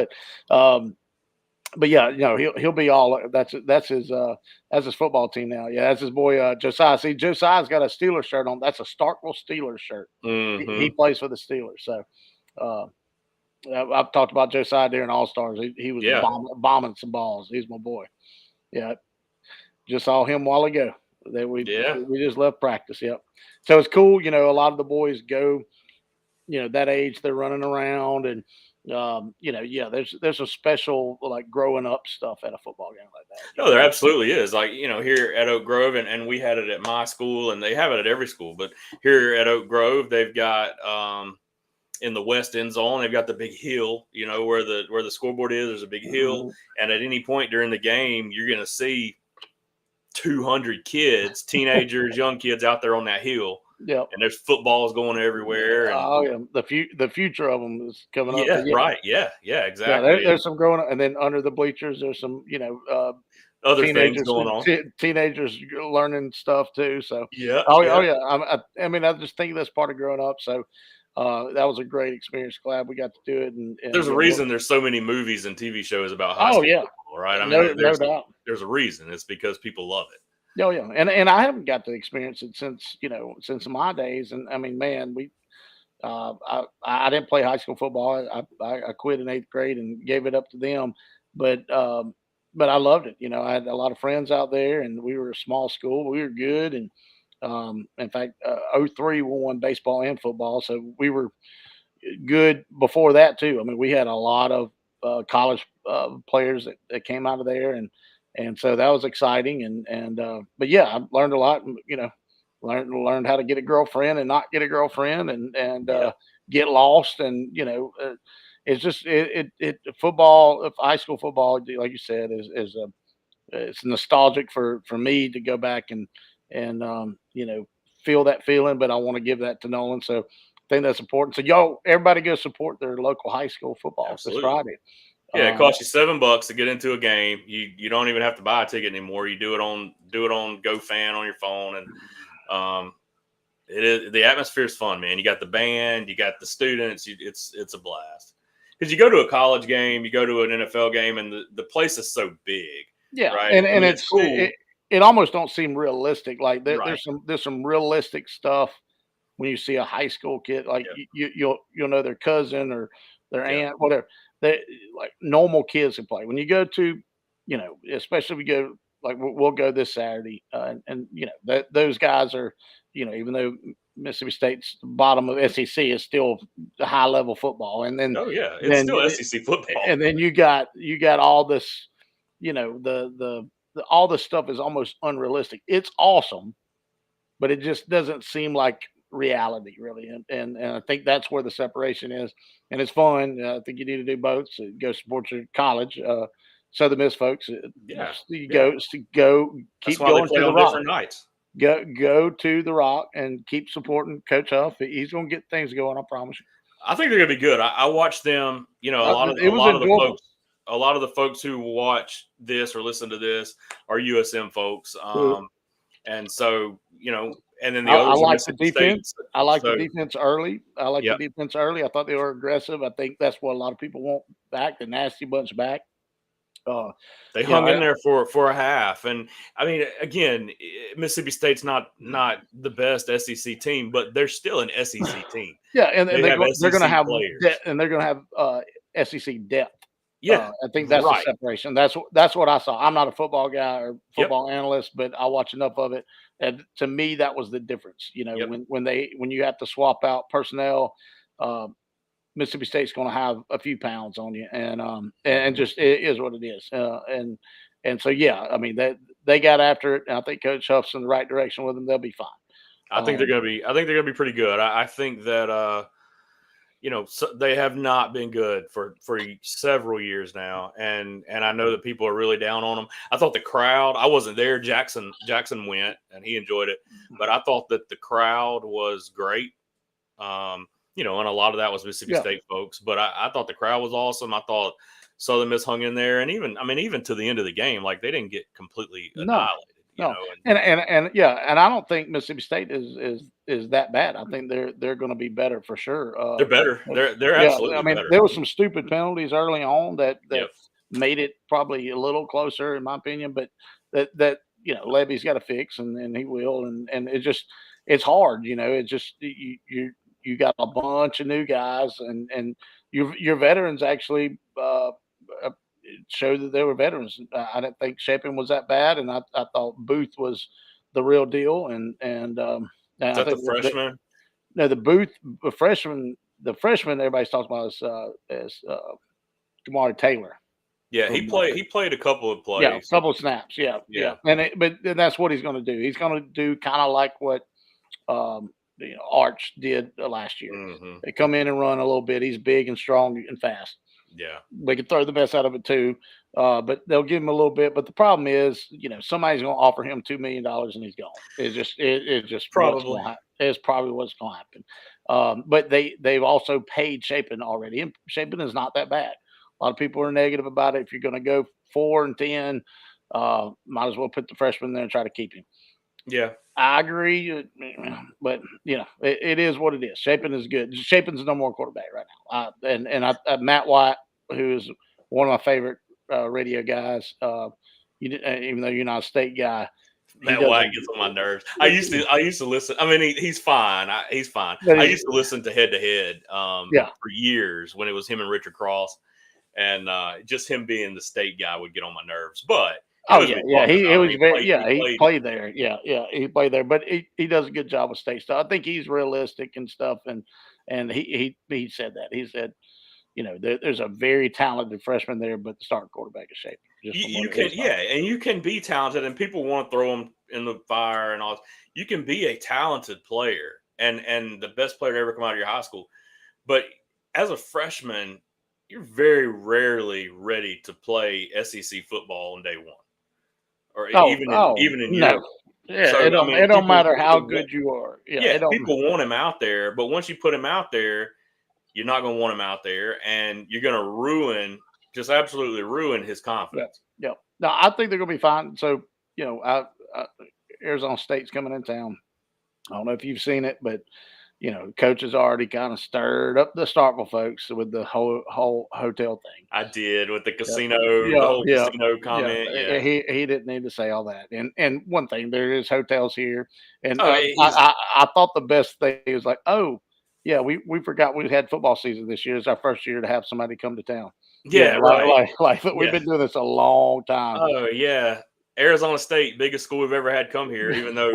but yeah, he'll be all. That's his football team now. Yeah, that's his boy Josiah. See, Josiah's got a Steelers shirt on. That's a Starkville Steelers shirt. He plays for the Steelers. So I've talked about Josiah during All Stars. He was bombing some balls. He's my boy. Yeah, just saw him a while ago. We just left practice. Yep. So it's cool. A lot of the boys go. That age, they're running around and. There's some special like growing up stuff at a football game like that. No, there absolutely is. Like, here at Oak Grove, and we had it at my school, and they have it at every school. But here at Oak Grove, they've got in the west end zone, they've got the big hill. Where the scoreboard is. There's a big hill, and at any point during the game, you're going to see 200 kids, teenagers, young kids out there on that hill. Yeah, and there's footballs going everywhere. And, the future of them is coming up. Yeah, right. Yeah, exactly. Yeah, there's some growing up, and then under the bleachers, there's some other things going on. Teenagers learning stuff too. So yeah. I mean, I just think that's part of growing up. So that was a great experience. Glad we got to do it. And there's a reason there's so many movies and TV shows about high school football, right? I mean, no doubt. There's a reason. It's because people love it. Oh yeah, and I haven't got to experience it since my days. And I mean, man, I didn't play high school football. I quit in 8th grade and gave it up to them. But I loved it. I had a lot of friends out there, and we were a small school. We were good, and in fact, 03 we won baseball and football, so we were good before that too. I mean, we had a lot of college players that came out of there, and so that was exciting. But yeah, I learned a lot. Learned how to get a girlfriend and not get a girlfriend, and get lost. And it's just football, high school football, like you said, is it's nostalgic for me to go back and feel that feeling. But I want to give that to Nolan, so I think that's important. So everybody go support their local high school football this Friday. Yeah, it costs you $7 to get into a game. You don't even have to buy a ticket anymore. You do it on GoFan on your phone, and It is. The atmosphere is fun, man. You got the band, you got the students. It's a blast. Because you go to a college game, you go to an NFL game, and the place is so big, Yeah, right? and I mean, it's cool, it almost don't seem realistic. Like right? there's some realistic stuff when you see a high school kid. Like Yep, you'll know their cousin or their yep. aunt, whatever. They like normal kids can play. When you go to, especially if we go like we'll go this Saturday, and that those guys are, even though Mississippi State's the bottom of SEC is still high level football, and Oh yeah, it's then still SEC football. then you got all this, the all this stuff is almost unrealistic. It's awesome, but it just doesn't seem like reality really, and I think that's where the separation is, and it's fun. I think you need to do both. So go support your college. Southern Miss folks, Yeah, you yeah. go That's keep why they going play to the on Rock. different nights. Go to the Rock and keep supporting Coach Huff. He's going to get things going. I promise you. I think they're gonna be good. I watched them. You know, It was enjoyable. a lot of the folks who watch this or listen to this are USM folks. And so and then the I others are like the Mississippi State. defense. I like So the defense early. I like the yeah, defense early. I thought they were aggressive. I think that's what a lot of people want back. The nasty bunch back. they Yeah, hung in there for a half. And I mean, again, Mississippi State's not the best SEC team, but they're still an SEC team. yeah, and They they're have going to SEC have players. and they're going to have SEC depth. Yeah, I think that's right. the separation. That's what I saw. I'm not a football guy or Yep. football analyst, but I watch enough of it. And to me, that was the difference. Yep. When you have to swap out personnel, Mississippi State's going to have a few pounds on you, and just it is what it is. And so yeah, I mean they got after it. And I think Coach Huff's in the right direction with them. They'll be fine. I think they're gonna be pretty good. I think that so they have not been good for several years now, and I know that people are really down on them. I thought the crowd. I wasn't there. Jackson went and he enjoyed it, but I thought that the crowd was great. And a lot of that was Mississippi State folks, but I thought the crowd was awesome. I thought Southern Miss hung in there, and even to the end of the game, like they didn't get completely annihilated. No, and I don't think Mississippi State is that bad. I think they're going to be better for sure. They're better. They're absolutely. I mean, better. there were some stupid penalties early on that Yep. made it probably a little closer, in my opinion. But that Levy's got to fix, and he will. And it's hard. It's just you got a bunch of new guys, and your veterans actually showed that they were veterans. I didn't think Shapen was that bad, and I thought Booth was the real deal. And Is I that think the freshman? The freshman everybody's talking about is Kamari Taylor. Yeah, he played a couple of plays. Yeah, a couple of snaps. Yeah. But that's what he's going to do. He's going to do kind of like what Arch did last year. Mm-hmm. They come in and run a little bit. He's big and strong and fast. Yeah, they can throw the best out of it too, but they'll give him a little bit. But the problem is, somebody's going to offer him $2 million and he's gone. It's just probably it's probably what's going to happen. But they've also paid Shapen already, and Shapen is not that bad. A lot of people are negative about it. If you're going to go 4-10, might as well put the freshman there and try to keep him. Yeah, I agree, but it is what it is. Shapen is good. Shapen's the number one quarterback right now. And Matt White, who is one of my favorite radio guys, even though you're not a State guy, Matt White gets on my nerves. I used to listen. I mean, he's fine. He's fine. I used to listen to Head to Head for years when it was him and Richard Cross, and just him being the State guy would get on my nerves. But he played there. He played there, but he does a good job with State stuff. I think he's realistic and stuff, and he said that. He said, there's a very talented freshman there, but the starting quarterback is Shapen. You can be talented, and people want to throw him in the fire and all. You can be a talented player and the best player to ever come out of your high school, but as a freshman, you're very rarely ready to play SEC football on day one. Or even in Europe. Yeah, so, it don't matter how good you are. People want him out there, but once you put him out there, you're not going to want him out there, and you're going to absolutely ruin his confidence. Yeah. No, I think they're going to be fine. So, Arizona State's coming in town. I don't know if you've seen it, but coach has already kind of stirred up the Starkville folks with the whole hotel thing. I did with the Yeah, casino, the yeah, whole yeah, casino yeah. comment. Yeah. He didn't need to say all that. And one thing, there is hotels here, and Oh, he's I thought the best thing was like, oh yeah, we forgot we had football season this year. It's our first year to have somebody come to town. yeah, right. Like we've Yeah. been doing this a long time. Oh, yeah. Arizona State, biggest school we've ever had come here, even though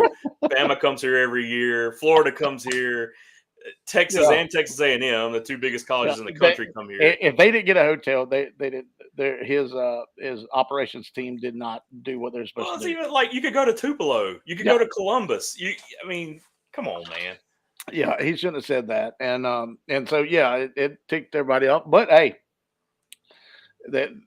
Bama comes here every year, Florida comes here, Texas Yeah, and Texas A&M, the two biggest yeah. colleges in the country, come here. If they didn't get a hotel, they did. His operations team did not do what they're supposed Well, to it's do. even like you could go to Tupelo, you could Yeah, go to Columbus. I mean, come on, man. yeah. He shouldn't have said that. And so yeah, it ticked everybody off. But hey,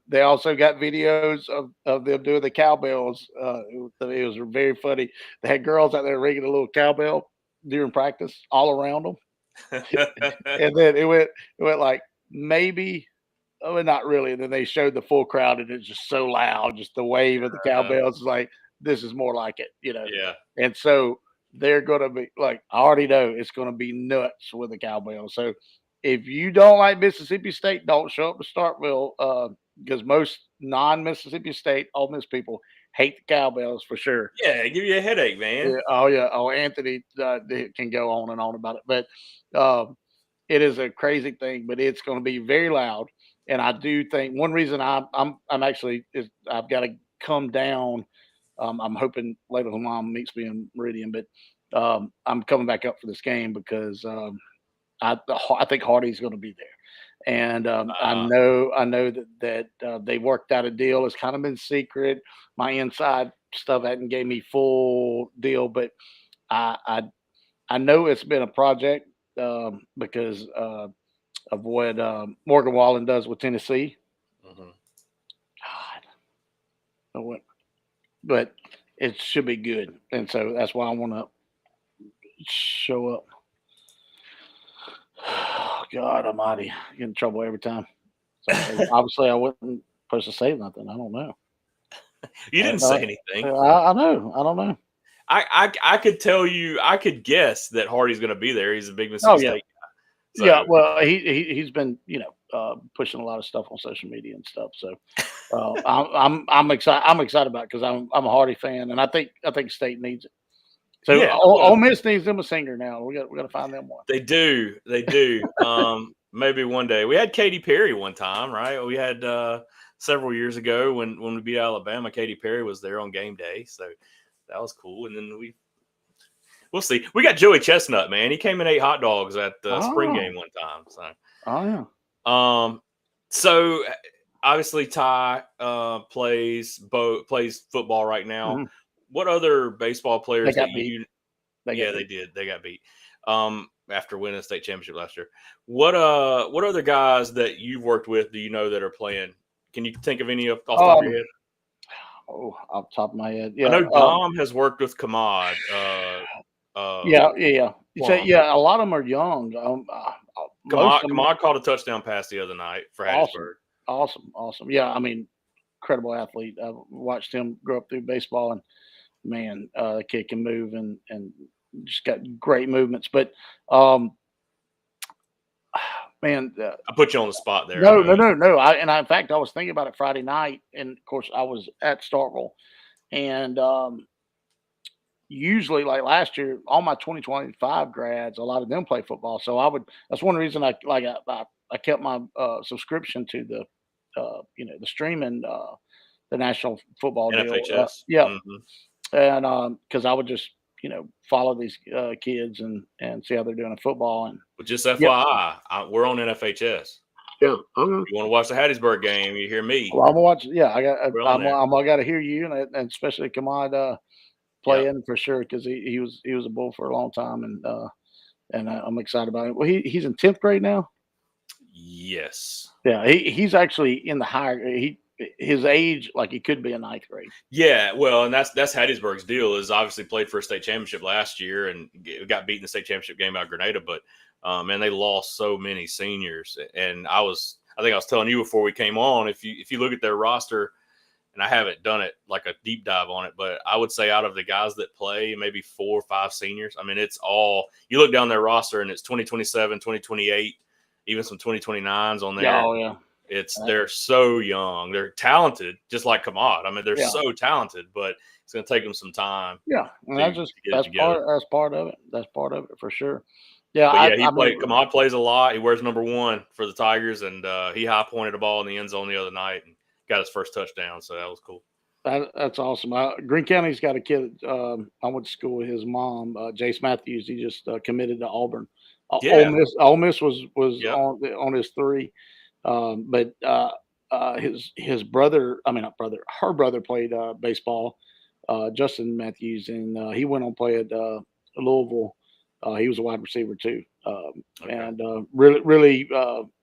they also got videos of them doing the cowbells. It was very funny. They had girls out there ringing a little cowbell during practice all around them, and then it went like maybe. Oh, not really. And then they showed the full crowd, and it's just so loud. Just the wave of the cowbells is like, this is more like it. Yeah. And so they're going to be like, I already know it's going to be nuts with the cowbells. So if you don't like Mississippi State, don't show up to Starkville, because most non-Mississippi State Ole Miss people hate the cowbells for sure. Yeah, give you a headache, man. Yeah, oh yeah. Oh, Anthony can go on and on about it, but it is a crazy thing. But it's going to be very loud, and I do think one reason I'm actually is I've got to come down. I'm hoping Layla's mom meets me in Meridian, but I'm coming back up for this game because I think Hardy's going to be there, and I know that they worked out a deal. It's kind of been secret. My inside stuff hadn't gave me full deal, but I I, I know it's been a project because of what Morgan Wallen does with Tennessee. Mhm. God, but it should be good, and so that's why I want to show up. God Almighty, I get in trouble every time. So obviously, I wasn't supposed to say nothing. I don't know. You I, didn't say anything. I know. I don't know. I could tell you, I could guess that Hardy's going to be there. He's a big Oh Mississippi yeah, State guy. yeah. So Well, he's been pushing a lot of stuff on social media and stuff. So I'm excited. I'm excited about it because I'm a Hardy fan, and I think State needs it. So yeah, Ole Miss needs them a singer now. We got to find them one. they do. They do. Maybe one day. We had Katy Perry one time, right? We had several years ago when we beat Alabama. Katy Perry was there on game day, so that was cool. And then we'll see. We got Joey Chestnut, man. He came and ate hot dogs at the spring game one time. So Oh yeah. So obviously Ty plays football right now. Mhm. What other baseball players They got that beat. you? They Yeah, got they beat. did. They got beat. After winning the state championship last year. What other guys that you've worked with do you know that are playing? Can you think of any off the top of your head? Oh, off the top of my head, I yeah. know Dom has worked with Kamad. Yeah. So Plum. yeah, a lot of them are young. Most of them Kamad caught a touchdown pass the other night for Hattiesburg. awesome. Yeah, I mean, incredible athlete. I've watched him grow up through baseball, and man, the kid can move and just got great movements. But man, I put you on the spot there. no. In fact, I was thinking about it Friday night, and of course, I was at Starkville, and usually like last year, all my 2025 grads, a lot of them play football. So that's one reason I kept my subscription to the streaming, the national football deal. NFHS. Yeah. Mm-hmm. And because I would just, follow these kids and see how they're doing in football. And But just FYI, we're on NFHS. yeah, You want to watch the Hattiesburg game? You hear me? well, I'm gonna watch. Yeah, I got to hear you, and especially Kamad playing for sure because he was a Bull for a long time, and I'm excited about it. Well, he's in 10th grade now. Yes. Yeah, he's actually in the higher. His age, like he could be in 9th grade. Yeah, well, and that's Hattiesburg's deal. Is obviously played for a state championship last year and got beat in the state championship game out of Grenada, but man, they lost so many seniors. And I think I was telling you before we came on, if you look at their roster, and I haven't done it like a deep dive on it, but I would say out of the guys that play, maybe 4 or 5 seniors. I mean, it's all you look down their roster and it's 2027, 2028, even some 2029s on there. Oh, yeah. They're so young. They're talented, just like Kamad. I mean, they're so talented, but it's going to take them some time. Yeah, and that's part of it. That's part of it for sure. Yeah, Kamad plays a lot. He wears number 1 for the Tigers, and he high pointed a ball in the end zone the other night and got his first touchdown. So that was cool. That's awesome. Greene County's got a kid. I went to school with his mom, Jace Matthews. He just committed to Auburn. Ole Miss was on his 3. But his brother, her brother played baseball, Justin Matthews, and he went on to play at Louisville. He was a wide receiver too, and really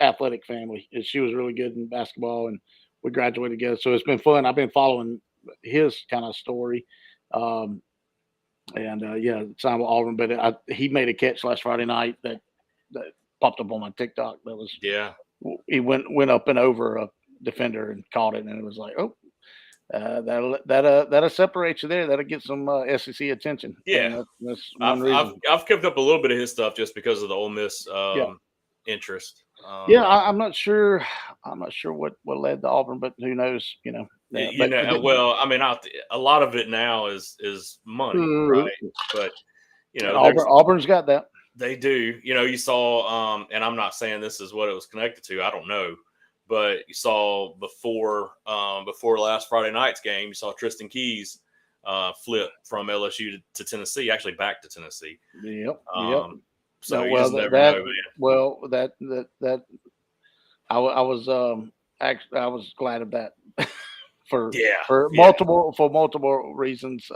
athletic family. And she was really good in basketball, and we graduated together. So it's been fun. I've been following his kind of story, signed with Auburn. But he made a catch last Friday night that popped up on my TikTok. That was he went up and over a defender and caught it, and it was like, that'll separate you there. That'll get some SEC attention. Yeah, that's one reason. I've kept up a little bit of his stuff just because of the Ole Miss interest. I'm not sure. I'm not sure what led to Auburn, but who knows? Well, I mean, a lot of it now is money, right? But Auburn's got that. They do. You saw, and I'm not saying this is what it was connected to. I don't know. But you saw before last Friday night's game, you saw Tristan Keys flip from LSU to Tennessee, actually back to Tennessee. Yep. So you just never know, man. Well, I was glad of that for multiple reasons.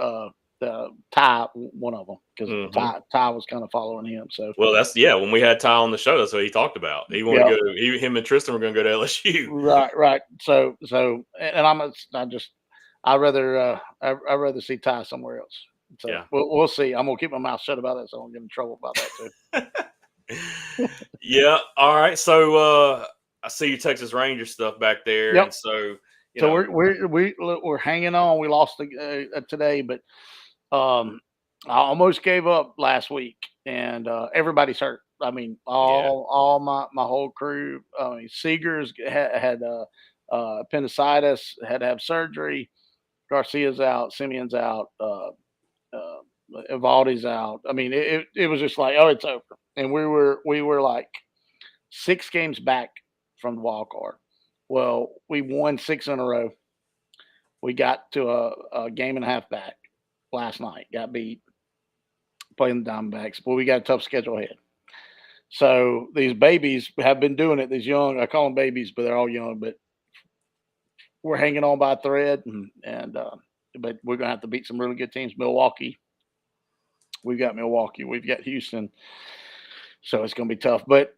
Ty, one of them, because Ty was kind of following him. So when we had Ty on the show, that's what he talked about. He wanted to go. Him and Tristan were going to go to LSU. Right. So, and I'd rather see Ty somewhere else. So we'll see. I'm gonna keep my mouth shut about that, so I don't get in trouble about that too. Yeah. All right. So I see your Texas Rangers stuff back there. Yep. And so we're hanging on. We lost today, but I almost gave up last week, and everybody's hurt. I mean, all my whole crew. Seegers had appendicitis, had to have surgery. Garcia's out, Simeon's out, Evaldi's out. I mean, it was just like, it's over, and we were like 6 games back from the wild card. Well, we won 6 in a row. We got to a game and a half back last night, got beat playing the Diamondbacks, but we got a tough schedule ahead. So these babies have been doing it. These young, I call them babies, but they're all young, but we're hanging on by a thread, but we're going to have to beat some really good teams. Milwaukee. We've got Milwaukee. We've got Houston. So it's going to be tough, but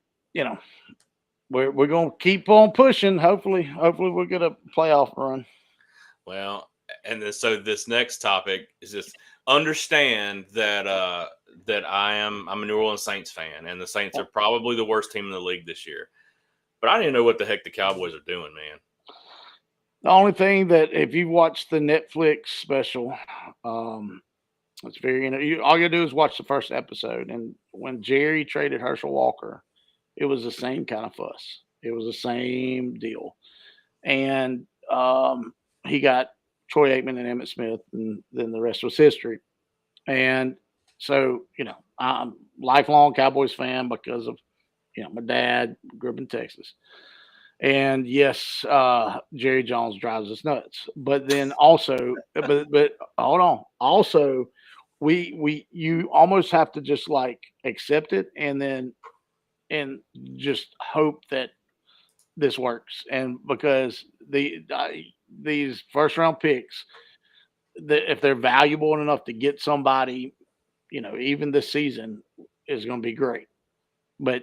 we're going to keep on pushing. Hopefully we'll get a playoff run. Well, and so this next topic is just understand that I'm a New Orleans Saints fan, and the Saints are probably the worst team in the league this year. But I didn't know what the heck the Cowboys are doing, man. The only thing that if you watch the Netflix special, it's very all you do is watch the first episode. And when Jerry traded Herschel Walker, it was the same kind of fuss. It was the same deal, and he got Troy Aikman and Emmitt Smith, and then the rest was history. And so, I'm a lifelong Cowboys fan because of, my dad grew up in Texas. And yes, Jerry Jones drives us nuts. But then also, but hold on. Also, you almost have to just like accept it and just hope that this works. And because these first round picks, if they're valuable enough to get somebody, even this season, is going to be great. But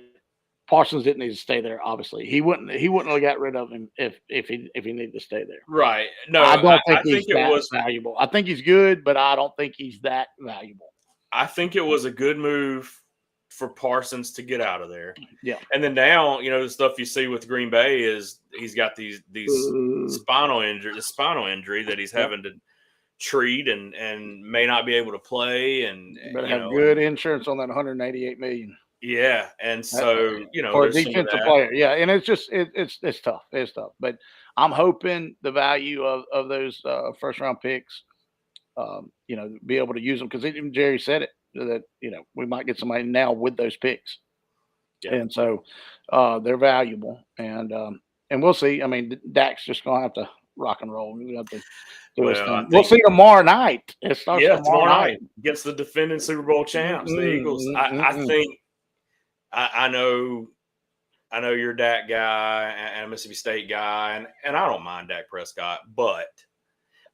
Parsons didn't need to stay there. Obviously, he wouldn't have got rid of him if he needed to stay there. Right? No, I don't think he's that valuable. I think he's good, but I don't think he's that valuable. I think it was a good move for Parsons to get out of there. Yeah. And then now, the stuff you see with Green Bay is he's got these spinal injury that he's having to treat and may not be able to play, and better have good insurance on that $188 million. Yeah, and so for a there's defensive player, yeah, and it's just it's tough. It's tough, but I'm hoping the value of those first round picks, be able to use them, because even Jerry said it that we might get somebody now with those picks, and so they're valuable, and we'll see. I mean, Dak's just gonna have to rock and roll. We have to do his thing. We'll see tomorrow night. It starts tomorrow night against the defending Super Bowl champs, the Eagles. I think I know you're a Dak guy and a Mississippi State guy, and I don't mind Dak Prescott, but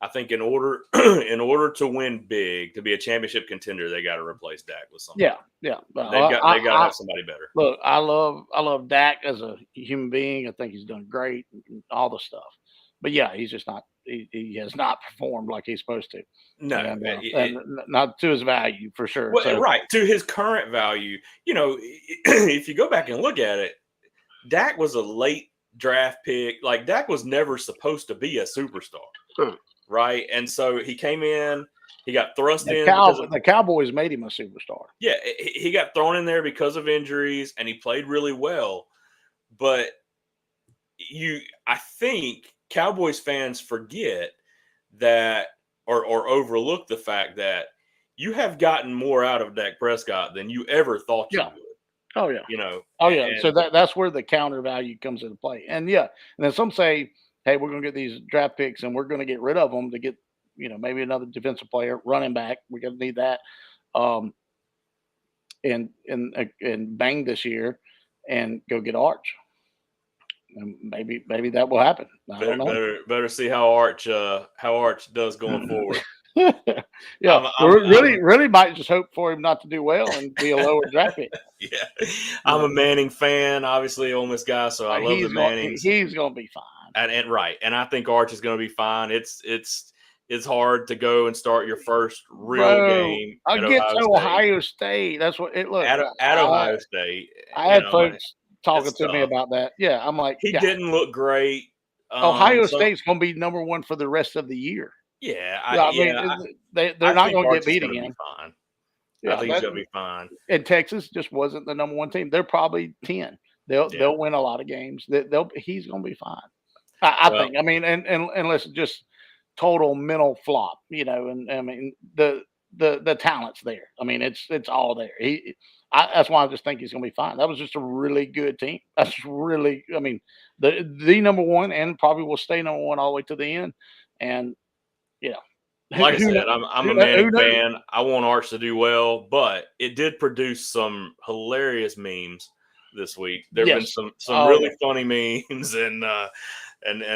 I think in order to win big, to be a championship contender, they got to replace Dak with somebody. Yeah. They got to have somebody better. Look, I love Dak as a human being. I think he's done great, and all the stuff. But yeah, he's just not. He has not performed like he's supposed to. No, and not to his value for sure. Well, right, to his current value. If you go back and look at it, Dak was a late draft pick. Like, Dak was never supposed to be a superstar, right? And so he came in, he got thrust in. The Cowboys made him a superstar. Yeah, he got thrown in there because of injuries, and he played really well. But I think Cowboys fans forget that or overlook the fact that you have gotten more out of Dak Prescott than you ever thought you would. Oh yeah. So that's where the counter value comes into play. And and then some say, hey, we're going to get these draft picks and we're going to get rid of them to get maybe another defensive player, running back. We're going to need that, and bang this year and go get Arch. And maybe that will happen. I don't know. Better see how Arch does going forward. Really might just hope for him not to do well and be a lower draft pick. Yeah, I'm a Manning fan, obviously Ole Miss guy, so I love the Mannings. He's going to be fine. And I think Arch is going to be fine. It's hard to go and start your first real game. Against Ohio State. That's what it looked at Ohio State. I had folks talking to me about that. Yeah, I'm like, he didn't look great. Ohio State's going to be number one for the rest of the year. Yeah, they're not going to get beat again. Fine. I think he's going to be fine. And Texas just wasn't the number one team. They're probably 10. They'll win a lot of games. He's going to be fine. I think. I mean, and listen, just total mental flop. And I mean the talent's there. I mean, it's all there. That's why I just think he's going to be fine. That was just a really good team. That's really, I mean, the number one, and probably will stay number one all the way to the end. And like I said, I'm a Manning fan. I want Arch to do well, but it did produce some hilarious memes this week. There've been some really funny memes, and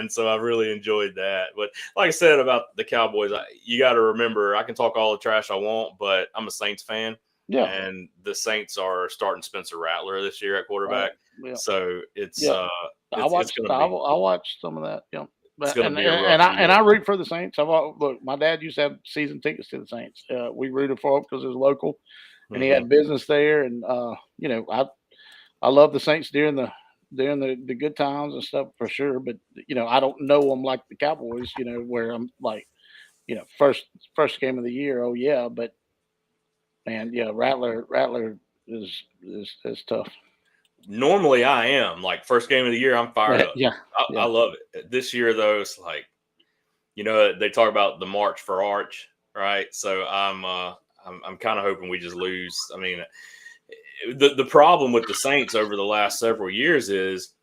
so I really enjoyed that. But like I said about the Cowboys, you got to remember, I can talk all the trash I want, but I'm a Saints fan. Yeah, and the Saints are starting Spencer Rattler this year at quarterback. So it's I'll watch some of that. Yeah. And I root for the Saints. Look, my dad used to have season tickets to the Saints. We rooted for him because it was local, and he had business there. And I love the Saints during the good times and stuff for sure. But I don't know them like the Cowboys. Where I'm like, first game of the year. Oh yeah, but man, Rattler is tough. Normally I am like first game of the year, I'm fired up. I love it. This year though, it's like, they talk about the march for Arch, right? So I'm kind of hoping we just lose. I mean, the problem with the Saints over the last several years is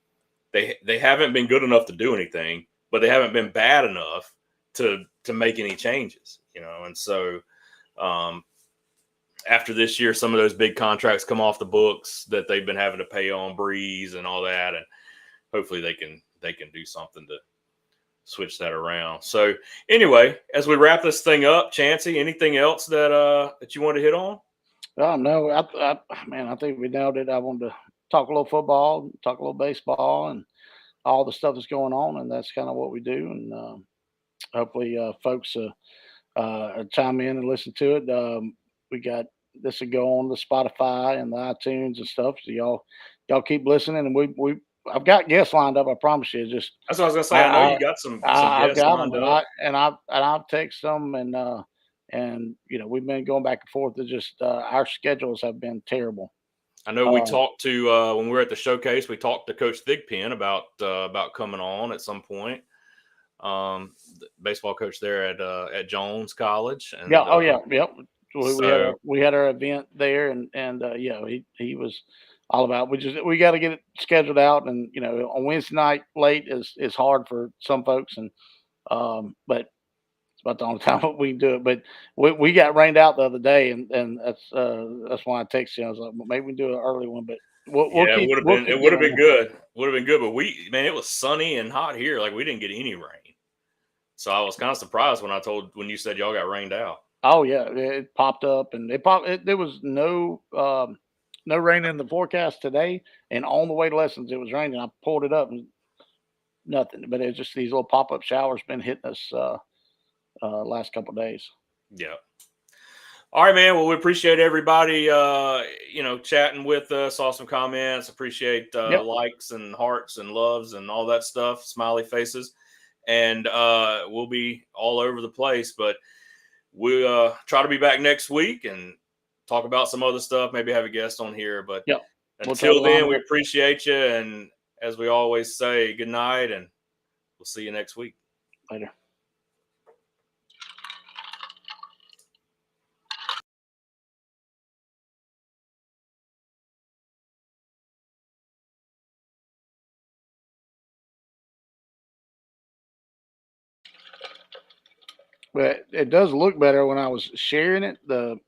they haven't been good enough to do anything, but they haven't been bad enough to make any changes, and so after this year, some of those big contracts come off the books that they've been having to pay on Breeze and all that, and hopefully they can do something to switch that around. So anyway, as we wrap this thing up, Chancey, anything else that you want to hit on? No, I think we nailed it. I wanted to talk a little football, talk a little baseball, and all the stuff that's going on, and that's kind of what we do. And hopefully, folks chime in and listen to it. We got this will go on the Spotify and the iTunes and stuff. So y'all keep listening, and we I've got guests lined up. I promise you. Just That's what I was gonna say. I know you got some I've guests got them, lined up. and I've text them, and we've been going back and forth. It's just our schedules have been terrible. I know we talked to when we were at the showcase. We talked to Coach Thigpen about coming on at some point. The baseball coach there at Jones College. And, yeah. Oh yeah. Yep. So We had our event there, and he was all about. We got to get it scheduled out, and on Wednesday night late is hard for some folks, and but it's about the only time we can do it. But we got rained out the other day, and that's why I texted you. I was like, well, maybe we can do an early one, but we'll yeah, keep it would have been good. Would have been good, but it was sunny and hot here. Like we didn't get any rain. So I was kind of surprised when you said y'all got rained out. Oh yeah, it popped up, and there was no rain in the forecast today, and on the way to lessons it was raining. I pulled it up and nothing, but it's just these little pop up showers been hitting us last couple of days. Yeah. All right, man. Well, we appreciate everybody, chatting with us. Awesome comments. Appreciate Yep. likes and hearts and loves and all that stuff. Smiley faces. And we'll be all over the place, but we'll try to be back next week and talk about some other stuff. Maybe have a guest on here, but yep. Until then, we appreciate you. And as we always say, good night, and we'll see you next week. Later. But it does look better when I was sharing it. The